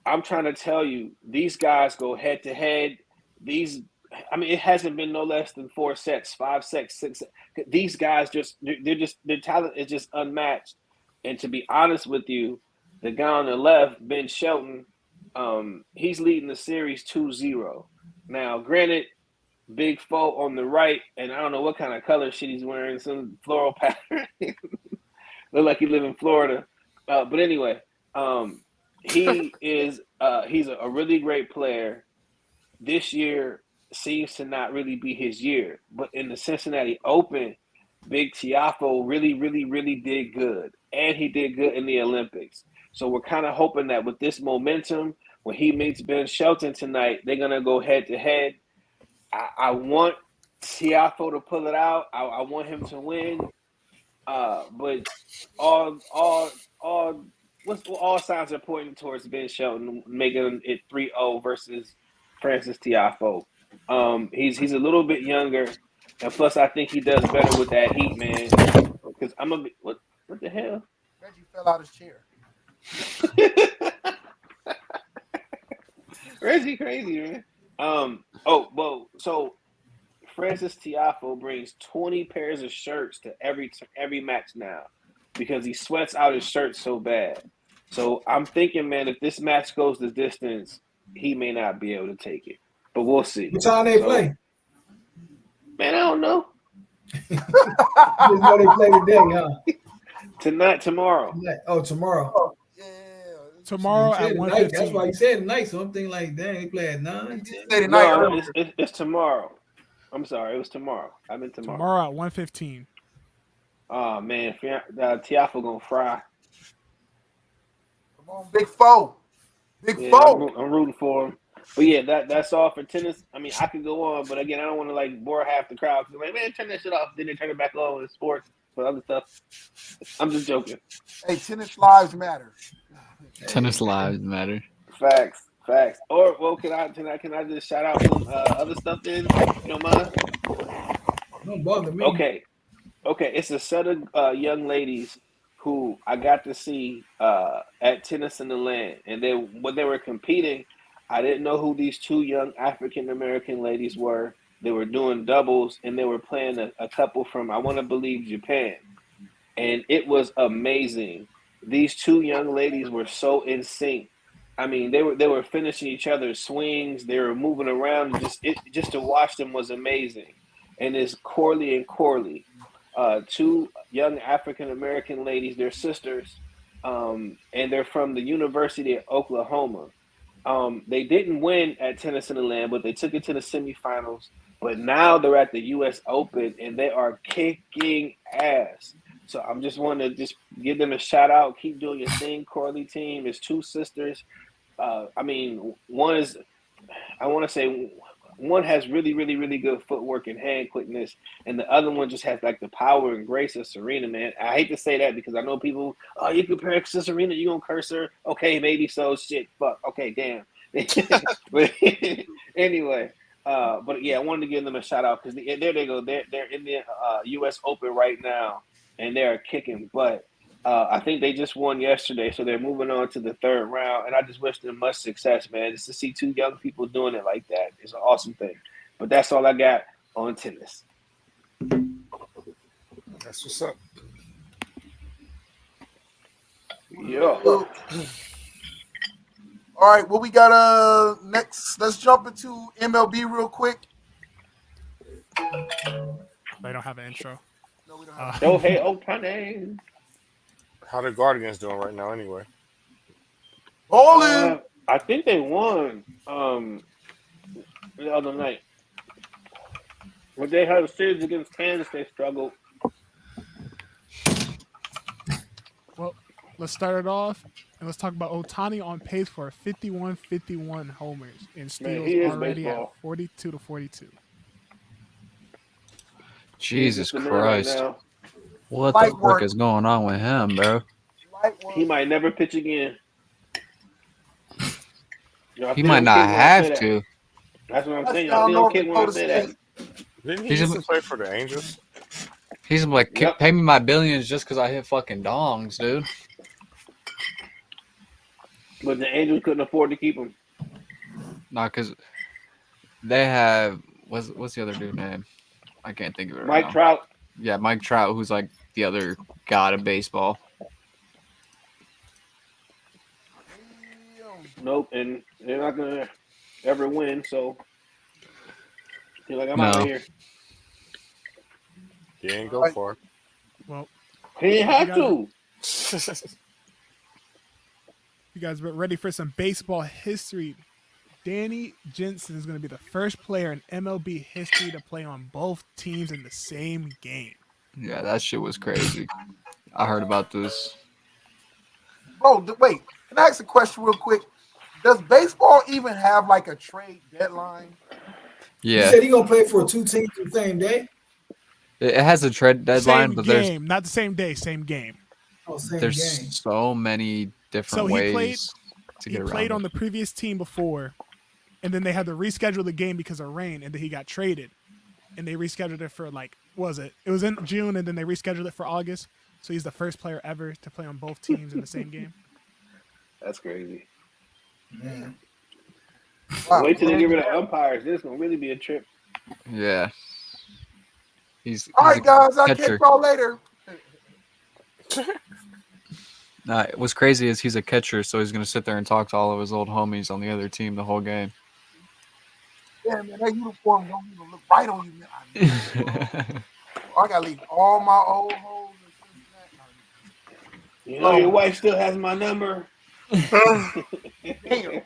I'm trying to tell you, these guys go head to head. It hasn't been no less than 4 sets, 5 sets, 6 sets. These guys their talent is just unmatched. And to be honest with you, the guy on the left, Ben Shelton, he's leading the series 2-0. Now, granted, Big Foe on the right, and I don't know what kind of color shit he's wearing, some floral pattern. Look like he live in Florida. But anyway, he's a really great player. This year seems to not really be his year. But in the Cincinnati Open, Big Tiafoe really, really, really did good. And he did good in the Olympics. So we're kind of hoping that with this momentum, when he meets Ben Shelton tonight, they're going to go head to head. I want Tiafoe to pull it out. I want him to win. But all signs are pointing towards Ben Shelton making it 3-0 versus Francis Tiafoe. He's a little bit younger, and plus I think he does better with that heat, man. Because what the hell? Reggie fell out his chair. Reggie crazy, man. So Francis Tiafoe brings 20 pairs of shirts to every match now because he sweats out his shirt so bad. So I'm thinking, man, if this match goes the distance, he may not be able to take it. But we'll see. What time they play? Man, I don't know. Just know they play today, huh? Tomorrow. Tomorrow. Oh, yeah. Tomorrow at 1:15. That's why you said tonight. So I'm thinking like, dang, they play at 9. No, it's tomorrow. I'm sorry, it was tomorrow. I meant tomorrow. Tomorrow at 1:15. Oh man, Tiafoe gonna fry. Come on, Big Foe. Big Foe. I'm rooting for him. But yeah, that's all for tennis. I mean, I could go on, but again, I don't want to like bore half the crowd. Like, man, turn that shit off. Then they turn it back on in sports for other stuff. I'm just joking. Hey, tennis lives matter. Tennis lives matter. Facts. Or well, can I just shout out some other stuff then? You don't mind? Don't bother me. Okay. It's a set of young ladies who I got to see at Tennis in the Land, and when they were competing, I didn't know who these 2 young African American ladies were. They were doing doubles, and they were playing a couple from, I want to believe, Japan, and it was amazing. These 2 young ladies were so in sync. I mean, they were finishing each other's swings. They were moving around. Just to watch them was amazing. And it's Corley and Corley, 2 young African American ladies. They're sisters, and they're from the University of Oklahoma. They didn't win at Tennis in the Land, but they took it to the semifinals. But now they're at the U.S. Open, and they are kicking ass. So I'm just wanting to just give them a shout out. Keep doing your thing, Corley team. It's 2 sisters. I mean, one is, I want to say, one has really, really, really good footwork and hand quickness, and the other one just has like the power and grace of Serena, man. I hate to say that because I know people, you compare her to Serena, you gonna curse her. Okay, maybe so. Shit, fuck. Okay, damn. But anyway, but yeah, I wanted to give them a shout out because there they go. They're in the U.S. Open right now, and they're kicking butt. I think they just won yesterday, so they're moving on to the 3rd round, and I just wish them much success, man. Just to see 2 young people doing it like that is an awesome thing. But that's all I got on tennis. That's what's up. Yeah. All right, what we got next? Let's jump into MLB real quick. They don't have an intro. No, we don't have Shohei Ohtani. How the Guardians doing right now, anyway? bowling. I think they won. the other night. When they had a series against Kansas, they struggled. Well, let's start it off and let's talk about Otani on pace for 51 homers and steals he is already baseball. at 42-42. Jesus He's the man right Christ. now. What Light the fuck work. is going on with him, bro? Light work. He might never pitch again. You know, I He think might I'm not kidding when I say have that. to. That's what I'm saying. Touchdown, I think I'm North kidding when I Dakota say that. State. Didn't he He's used a- to play for the Angels? He's like, Yep. pay me my billions just because I hit fucking dongs, dude. But the Angels couldn't afford to keep him. Nah, because they have what's the other dude name? I can't think of it right Mike now. Trout. Yeah, Mike Trout, who's like the other god of baseball. Nope, and they're not gonna ever win. So he's like, I'm No. out of here. He ain't go for Well, He didn't have You to. it. you guys are ready for some baseball history. Danny Jensen is going to be the first player in MLB history to play on both teams in the same game. Yeah, that shit was crazy. I heard about this. Bro, wait. Can I ask a question real quick? Does baseball even have like a trade deadline? You Yeah, said he gonna play for two teams the same day? it has a trade deadline, Same but game, not the same day, same game. Oh, same there's game. so many different So he ways played- to He get played around on it. the previous team before, and then they had to reschedule the game because of rain, and then he got traded. And they rescheduled it for like, what was it? It was in June, and then they rescheduled it for August. So he's the first player ever to play on both teams in the same game. That's crazy. Man. Wow. Wait till they get rid of umpires. This is gonna really be a trip. Yeah. He's All he's right, a guys. I'll catcher. catch y'all later. Nah, what's crazy is he's a catcher, so he's gonna sit there and talk to all of his old homies on the other team the whole game. Yeah, man, that uniform don't even look right on you, man. I gotta leave all my old hoes and You know, your wife still has my number. Damn.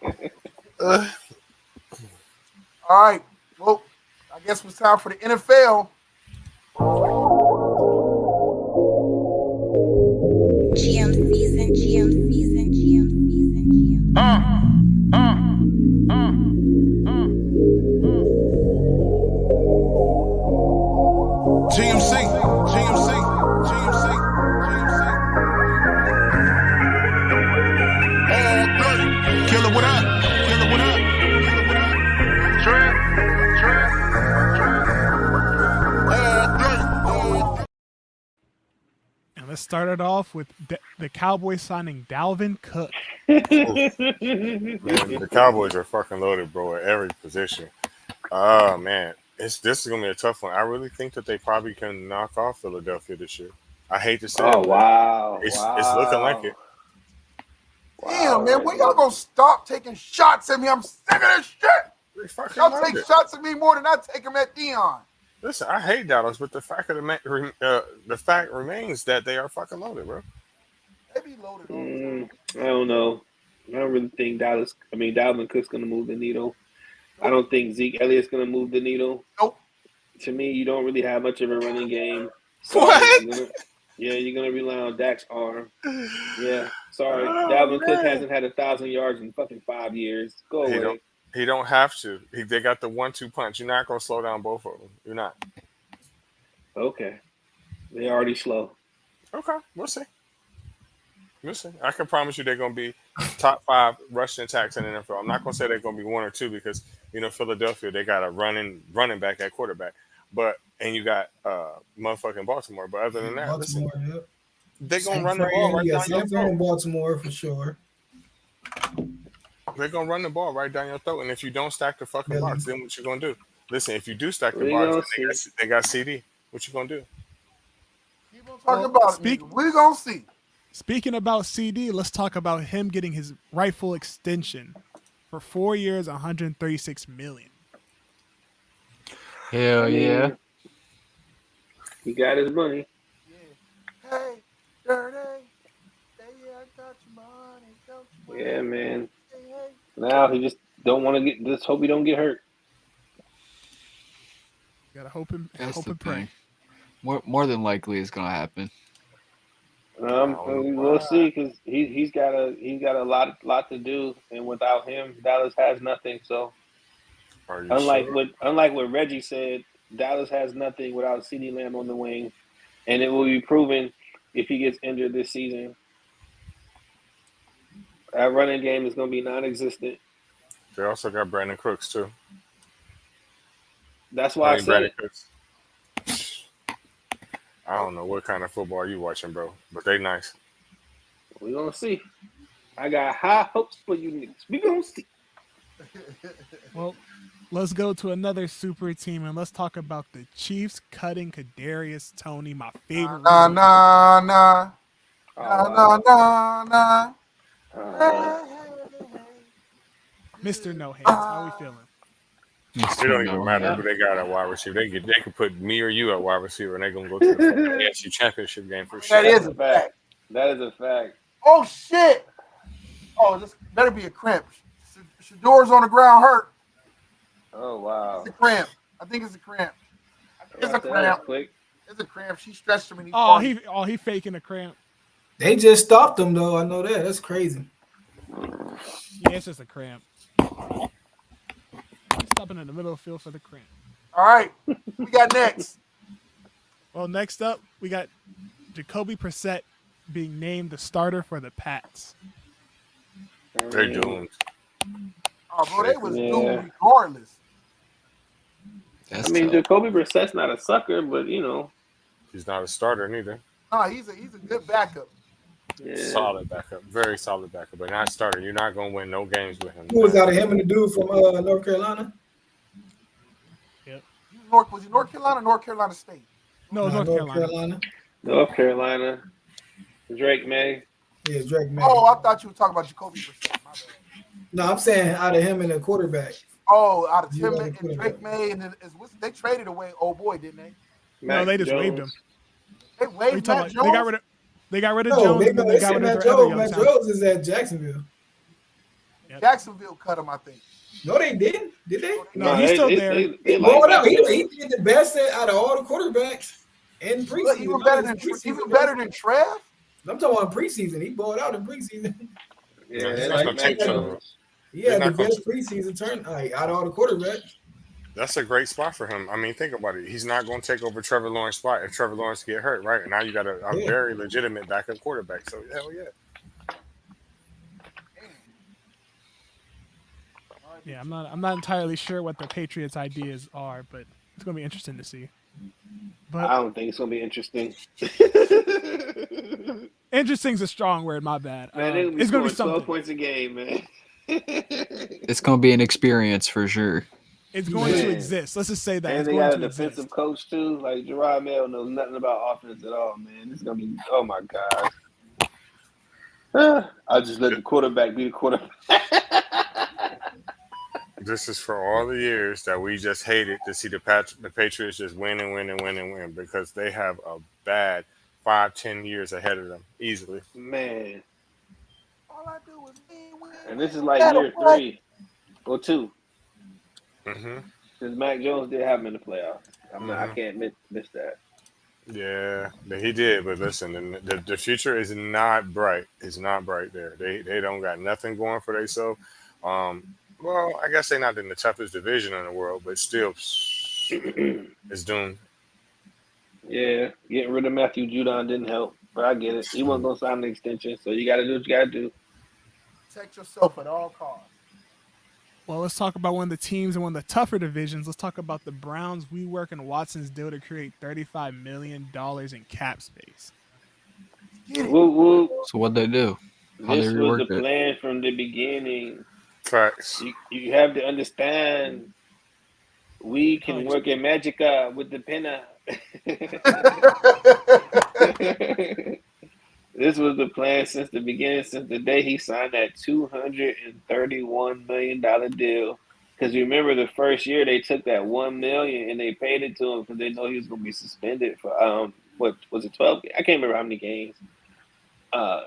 All right. Well, I guess it's time for the NFL. GM season, GM season, GM season, GM. GMC, GMC, GMC, All day. Killer, what up? Killer, what up? Killer, what up? Trap, All day. And let's start it off with the Cowboys signing Dalvin Cook. Man, the Cowboys are fucking loaded, bro, at every position. Oh man, this is gonna be a tough one. I really think that they probably can knock off Philadelphia this year. I hate to say it. Oh but wow. It's looking like it. Damn, man, when y'all gonna stop taking shots at me? I'm sick of this shit. They fucking Y'all loaded. take shots at me more than I take them at Dion. Listen, I hate Dallas, but the fact remains that they are fucking loaded, bro. They be loaded all the time. I don't know. I don't really think Dalvin Cook's gonna move the needle. I don't think Zeke Elliott's gonna move the needle. Nope. To me, you don't really have much of a running game. What? You're gonna rely on Dak's arm. Yeah, sorry. Oh, Dalvin Cook man. hasn't had 1,000 yards in fucking 5 years. Go He away. don't have to. They got the 1-2 punch. You're not gonna slow down both of them. You're not. Okay. They already slow. Okay, we'll see. We'll see. I can promise you they're gonna be top 5 rushing attacks in the NFL. I'm not gonna say they're gonna be 1 or 2 because Philadelphia, they got a running back at quarterback. And you got motherfucking Baltimore. But other than that, listen, Baltimore, yep. they're gonna San run the Fran, ball right yeah, down your San Fran throat. and Baltimore for sure. They're gonna run the ball right down your throat. And if you don't stack the fucking Yeah. box, then what you gonna do? Listen, if you do stack the We box, gonna then they got CD. What you gonna do? Keep on talking about speak- it. We're gonna see. Speaking about CD, let's talk about him getting his rightful extension for 4 years, $136 million. Hell yeah. He got his money. Hey, dirty. Baby, I got your money. Don't you Yeah, man. Hey, hey. Now he just don't want to get. Just hope he don't get hurt. Gotta hope and That's hope the and pray. thing. More than likely, it's gonna happen. We'll see because he's got a lot to do, and without him, Dallas has nothing. So Are you unlike sure? what Reggie said, Dallas has nothing without CeeDee Lamb on the wing, and it will be proven if he gets injured this season. That running game is going to be non-existent. They also got Brandon Cooks too. That's why I said Brandon it. Cooks. I don't know what kind of football you watching, bro, but they nice. We're going to see. I got high hopes for you niggas. We going to see. Well, let's go to another super team and let's talk about the Chiefs cutting Kadarius Toney, my favorite. Nah, nah, nah. Oh, Nah, nah, nah, nah. Mr. No Hands. How we feeling? It don't even matter who they got at wide receiver. They can put me or you at wide receiver, and they're gonna go to the AFC Championship game for sure. That is a fact. That is a fact. Oh shit! Oh, this better be a cramp. Shador's on the ground hurt. Oh wow! It's a cramp. I think it's a cramp. It's a cramp. Quick. It's a cramp. She stretched him and he faking a cramp. They just stopped him though. I know that. That's crazy. Yeah, it's just a cramp. Stopping in the middle of the field for the cramp. All right, we got next. Well, next up, we got Jacoby Brissett being named the starter for the Pats. They're doomed. Oh, bro, they was doomed regardless. That's I mean, tough. Jacoby Brissett's not a sucker, but you know, He's not a starter neither. No, he's a good backup. yeah. Solid backup, very solid backup, but not starter. You're not gonna win no games with him. Who was out of him and the dude from North Carolina? Was he North Carolina or North Carolina State? No, North Carolina. North Carolina. Drake May. Yeah, Drake May. Oh, I thought you were talking about Jacoby Brissett. My bad. No, I'm saying out of him and the quarterback. Oh, out of You Tim know, and Drake May, and then they traded away old boy, didn't they? No, they just waived him. They What you waived talking Matt about? Jones. They got rid of No, Jones, they and then they got said rid of Matt their other Jones. young Matt talent. Jones is at Jacksonville. Jacksonville cut him, I think. No, they didn't. Did they? No, he's still there. They Balled like out. Matt He Jones. did the best out of all the quarterbacks in But preseason. even better than Trev. I'm talking about preseason. He balled out in preseason. Yeah, He's they not like gonna take Matt Jones. Jones. He had They're the not gonna- best preseason turn out of all the quarterbacks. That's a great spot for him. I mean, think about it. He's not going to take over Trevor Lawrence's spot if Trevor Lawrence get hurt, right? And now you got a very legitimate backup quarterback. So hell yeah. Yeah, I'm not entirely sure what the Patriots' ideas are, but it's gonna be interesting to see. I But don't think it's gonna be interesting. interesting's a strong word. My bad. Man, It's gonna be scoring 12 something. points a game, man. It's gonna be an experience for sure. It's going to Man. exist. Let's just say that And it's they going got a to defensive exist. coach too. Like Gerard Mayo knows nothing about offense at all, man. It's gonna be oh my god. I'll just let the quarterback be the quarterback. This is for all the years that we just hated to see the Patriots just win and win and win and win because they have a bad 5-10 years ahead of them easily. Man. All I do is win. And this is like year 3 or 2. Mm-hmm. Because Mac Jones did have him in the playoffs. I can't miss that. Yeah, he did. But listen, the future is not bright. It's not bright there. They don't got nothing going for themselves. Well, I guess they're not in the toughest division in the world, but still, it's doomed. Yeah, getting rid of Matthew Judon didn't help, but I get it. He wasn't gonna sign an extension, so you got to do what you got to do. Protect yourself at all costs. Well, let's talk about one of the teams in one of the tougher divisions. Let's talk about the Browns. WeWork and Watson's deal to create $35 million in cap space. Woo woo. So what they do? How This they was the reworked it? plan from the beginning. Facts. You have to understand. We can work in Magica with the penna. This was the plan since the beginning, since the day he signed that $231 million deal. Because remember, the first year they took that $1 million and they paid it to him because they know he was going to be suspended for what was it, 12? I can't remember how many games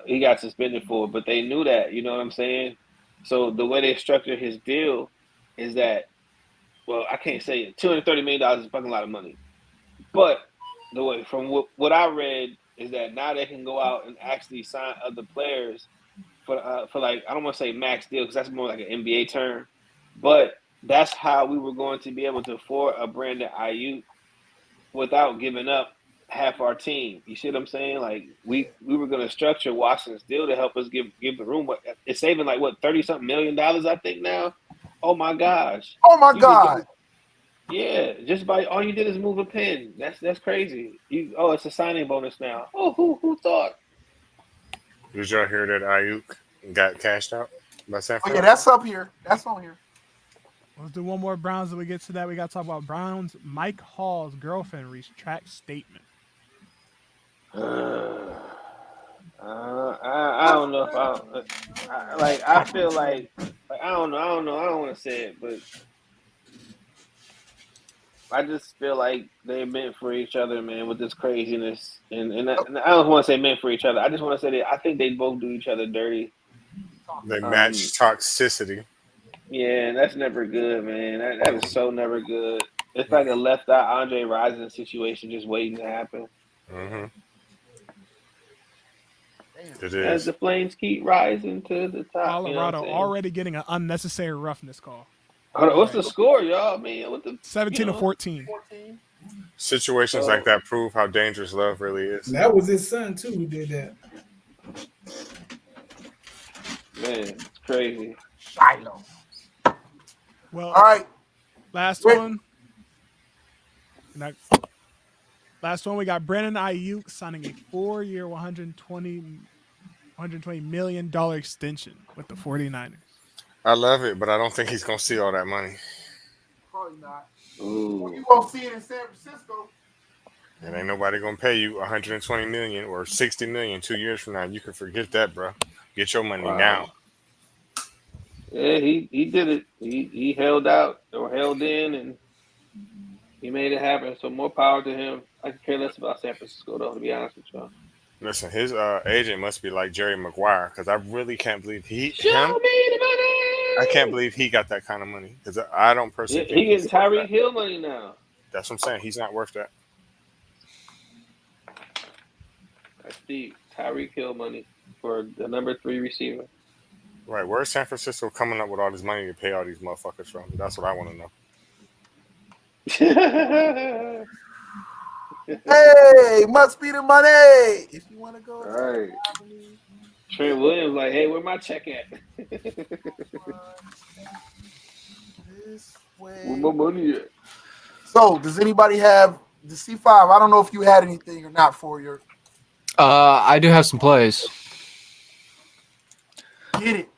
he got suspended for, but they knew that. You know what I'm saying? So the way they structured his deal is that well, I can't say it. $230 million is a fucking lot of money. But the way from what I read is that now they can go out and actually sign other players for like, I don't want to say max deal because that's more like an NBA term, but that's how we were going to be able to afford a Brandon Ayuk without giving up half our team. You see what I'm saying? Like we were going to structure Washington's deal to help us give the room. But it's saving like what $30-something million, I think now. Oh my gosh! Oh my God! Yeah, just by all you did is move a pin. That's crazy. It's a signing bonus now. Oh, who thought? Did y'all hear that Ayuk got cashed out by San Oh Fran? yeah, that's up here. That's on here. Let's do one more Browns. When we get to that, we got to talk about Browns. Mike Hall's girlfriend retracts statement. I don't know if I feel like I don't know. I don't want to say it, but I just feel like they're meant for each other, man, with this craziness. And I don't want to say meant for each other. I just want to say that I think they both do each other dirty. They match toxicity. Yeah, and that's never good, man. That is so never good. It's like a left eye Andre Rison situation just waiting to happen. Mm-hmm. It As is. the flames keep rising to the top. Colorado already getting an unnecessary roughness call. What's the score, y'all? Man, 17-14. Situations like that prove how dangerous love really is. And that was his son too who did that. Man, it's crazy. Shiloh. Well, all right. Last one. Last one, we got Brandon Ayuk signing a 4-year, $120 million extension with the 49ers. I love it, but I don't think he's going to see all that money. Probably not. Ooh. Well, you won't see it in San Francisco. And ain't nobody going to pay you $120 million or $60 million 2 years from now. You can forget that, bro. Get your money now. Yeah, he did it. He held out or held in, and he made it happen. So more power to him. I could care less about San Francisco, though, to be honest with y'all. Listen, his agent must be like Jerry Maguire, because I really can't believe Show me the money. I can't believe he got that kind of money, because I don't personally think he getting he's worth Tyreek that. Hill money now. That's what I'm saying. He's not worth that. That's deep. Tyreek Hill money for the number 3 receiver. Right. Where's San Francisco coming up with all this money to pay all these motherfuckers from? That's what I want to know. Hey, must be the money. If you want to go. All right. Trent Williams like, hey, where my check at? This way. Where my money at? So, does anybody have the C5? I don't know if you had anything or not for your. I do have some plays. Get it.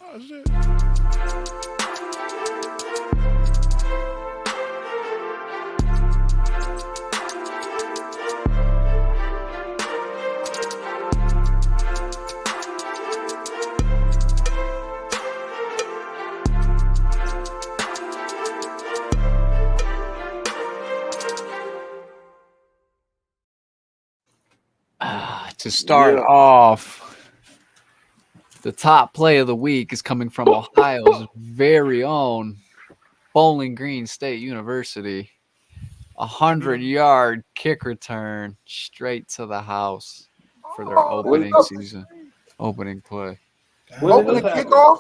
Oh, shit. To start off, the top play of the week is coming from Ohio's very own Bowling Green State University. 100-yard kick return straight to the house for their opening season. Opening play. Opening kickoff?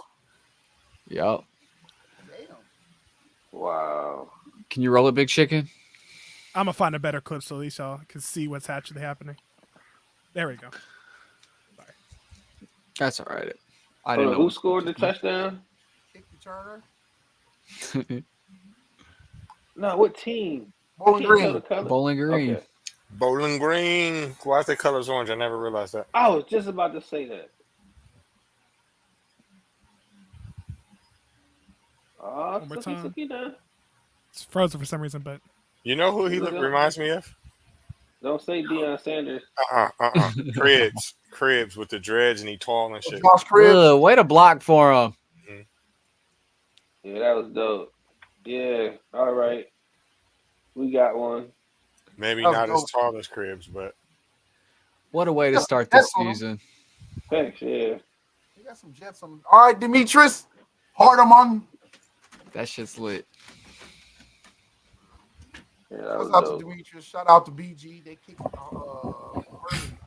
Yep. Wow. Can you roll it, Big Chicken? I'm going to find a better clip so at least y'all can see what's actually happening. There we go. Sorry. That's all right. I Hold didn't on, know. who scored the touchdown? Kick returner. No, what team? Bowling Green. Bowling Green. Okay. Bowling Green. Why is their colors orange? I never realized that. I was just about to say that. Oh, One more time. It's frozen for some reason, but You know who he reminds me of? Don't say Deion Sanders. Cribs with the dreads and he tall and shit. Ugh, way to block for him. Yeah, that was dope. Yeah, all right. We got one. Maybe not as tall as Cribs, but What a way to start this season. Thanks, yeah. You got some Jets on. All right, Demetrius. Hardeman. That shit's lit. Yeah, that Shout was out to dope. Demetrius. Shout out to BG. They kicked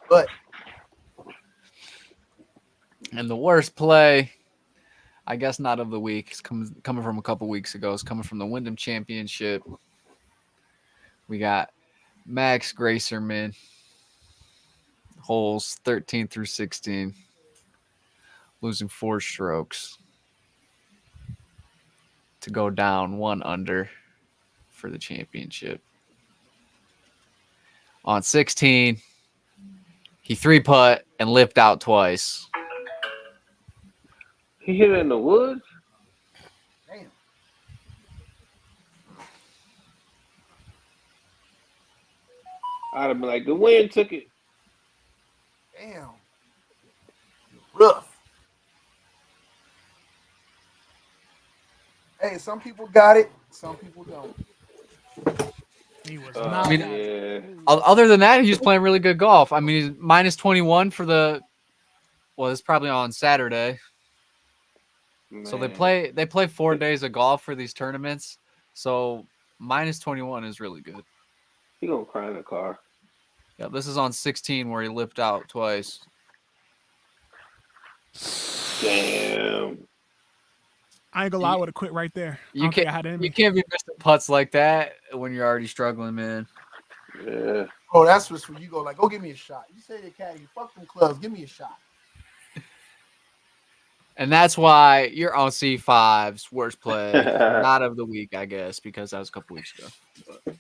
butt. And the worst play, I guess not of the week, is coming from a couple weeks ago. It's coming from the Wyndham Championship. We got Max Gracerman, holes 13 through 16, losing 4 strokes to go down 1 under for the championship. On 16, he 3-putt and lipped out twice. He hit it in the woods. Damn. I'd have been like, the wind took it. Damn. Rough. Hey, some people got it. Some people don't. He was Oh, not. yeah. Other than that, he's playing really good golf. I mean, he's minus 21 for the. Well, it's probably on Saturday. So they Man. play 4 days of golf for these tournaments. So minus 21 is really good. He gonna cry in the car. Yeah, this is on 16 where he lipped out twice. Damn. I ain't gonna lie, I would have quit right there. I don't think I had it in me. You can't be missing putts like that when you're already struggling, man. Yeah. Oh, that's what's when you go like, go give me a shot. You say to caddy, you fuck them clubs, give me a shot. And that's why you're on C5's worst play, not of the week, I guess, because that was a couple weeks ago. But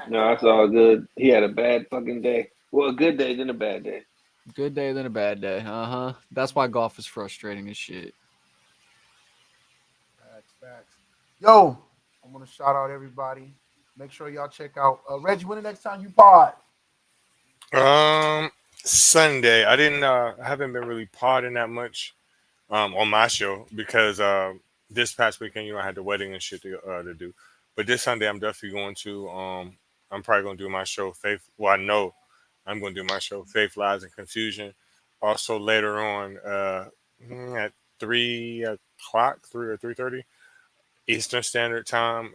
No, it's all good. He had a bad fucking day. Well, a good day, then a bad day. good day than a bad day. That's why golf is frustrating as shit. Facts. Yo, I'm gonna shout out everybody. Make sure y'all check out Reggie. When the next time you pod? Sunday. I haven't been really podding that much on my show because this past weekend, I had the wedding and shit to do. But this Sunday, I'm definitely going to. I'm probably going to do my show, Faith. Well, I know I'm going to do my show, Faith, Lies, and Confusion. Also, later on at 3 o'clock, 3 or 3:30 Eastern Standard Time,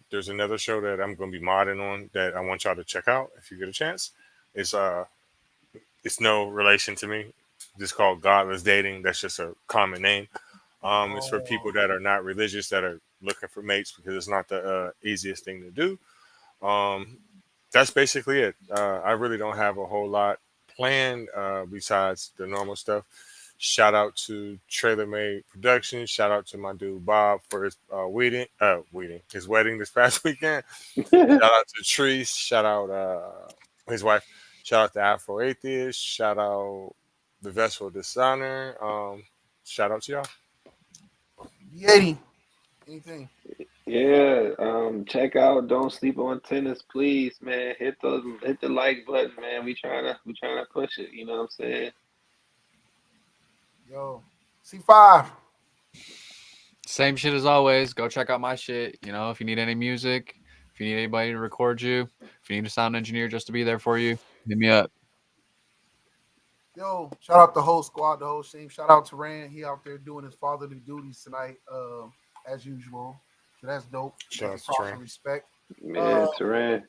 there's another show that I'm going to be modding on that I want y'all to check out if you get a chance. It's no relation to me. It's called Godless Dating. That's just a common name. It's for people that are not religious, that are looking for mates, because it's not the easiest thing to do. That's basically it. I really don't have a whole lot planned besides the normal stuff. Shout out to Trailer Made Productions. Shout out to my dude Bob for his his wedding this past weekend. Shout out to Treese. Shout out his wife. Shout out to Afro Atheist. Shout out the Vessel Dishonor. Shout out to y'all. Yeti. Anything? Yeah. Check out Don't Sleep on Tennis, please, man. Hit the like button, man. We trying to push it. You know what I'm saying? Yo, C5. Same shit as always. Go check out my shit. If you need any music, if you need anybody to record you, if you need a sound engineer just to be there for you, hit me up. Yo, shout out the whole squad, the whole team. Shout out to Rand. He out there doing his fatherly duties tonight, as usual. So that's dope. Shout out to Proper Trent. respect. Man, Teran.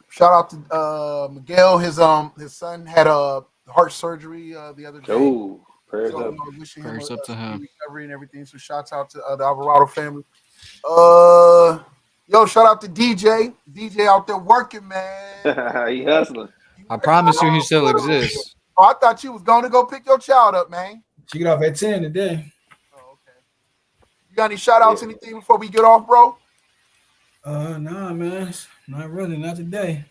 Shout out to Miguel. His son had a heart surgery the other day. Oh, prayers So, up. wishing Prayers him up to speedy him. recovery and everything. So shouts out to the Alvarado family. Yo, shout out to DJ. DJ out there working, man. He hustling. I promise you he still exists. Oh, I thought you was going to go pick your child up, man. She get off at 10 today. Oh, okay. You got any shout outs, anything before we get off, bro? Nah, man. Not really, not today.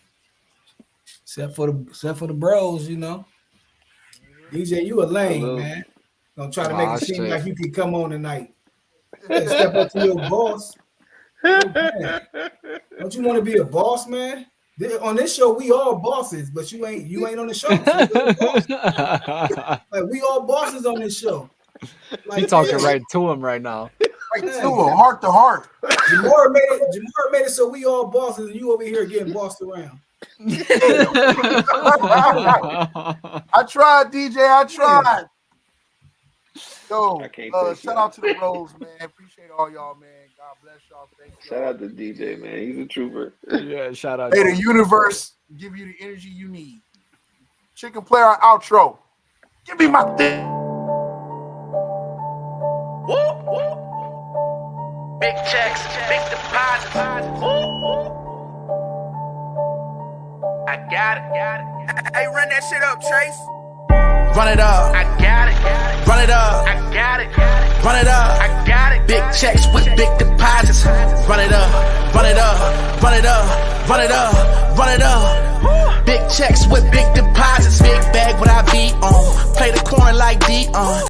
Except for the bros, DJ, you a lame, Hello. man. Gonna try to make it seem shit. like you can come on tonight. Step up to your boss. Man, don't you want to be a boss, man? On this show, we all bosses, but you ain't on the show. So you ain't boss. Like, we all bosses on this show. Like, He talking right to him right now. Right to him, heart to heart. Jamar made it so we all bosses, and you over here getting bossed around. I tried, DJ. I tried. Yo, I can't take shout y'all. out to the Rose, man. Appreciate all y'all, man. God bless y'all. Thank you. Shout out to DJ, man. He's a trooper. Yeah, shout out. May the universe give you the energy you need. Chicken play our outro. Give me my thing. Big checks, big deposits. I got it. Hey, run that shit up, Trace. Run it up. I got it. Run it up. I got it. Run it up. I got it. Big checks with big deposits. Run it up. Run it up. Run it up. Run it up. Run it up. Big checks with big deposits. Big bag what I beat on. Play the corner like Dion.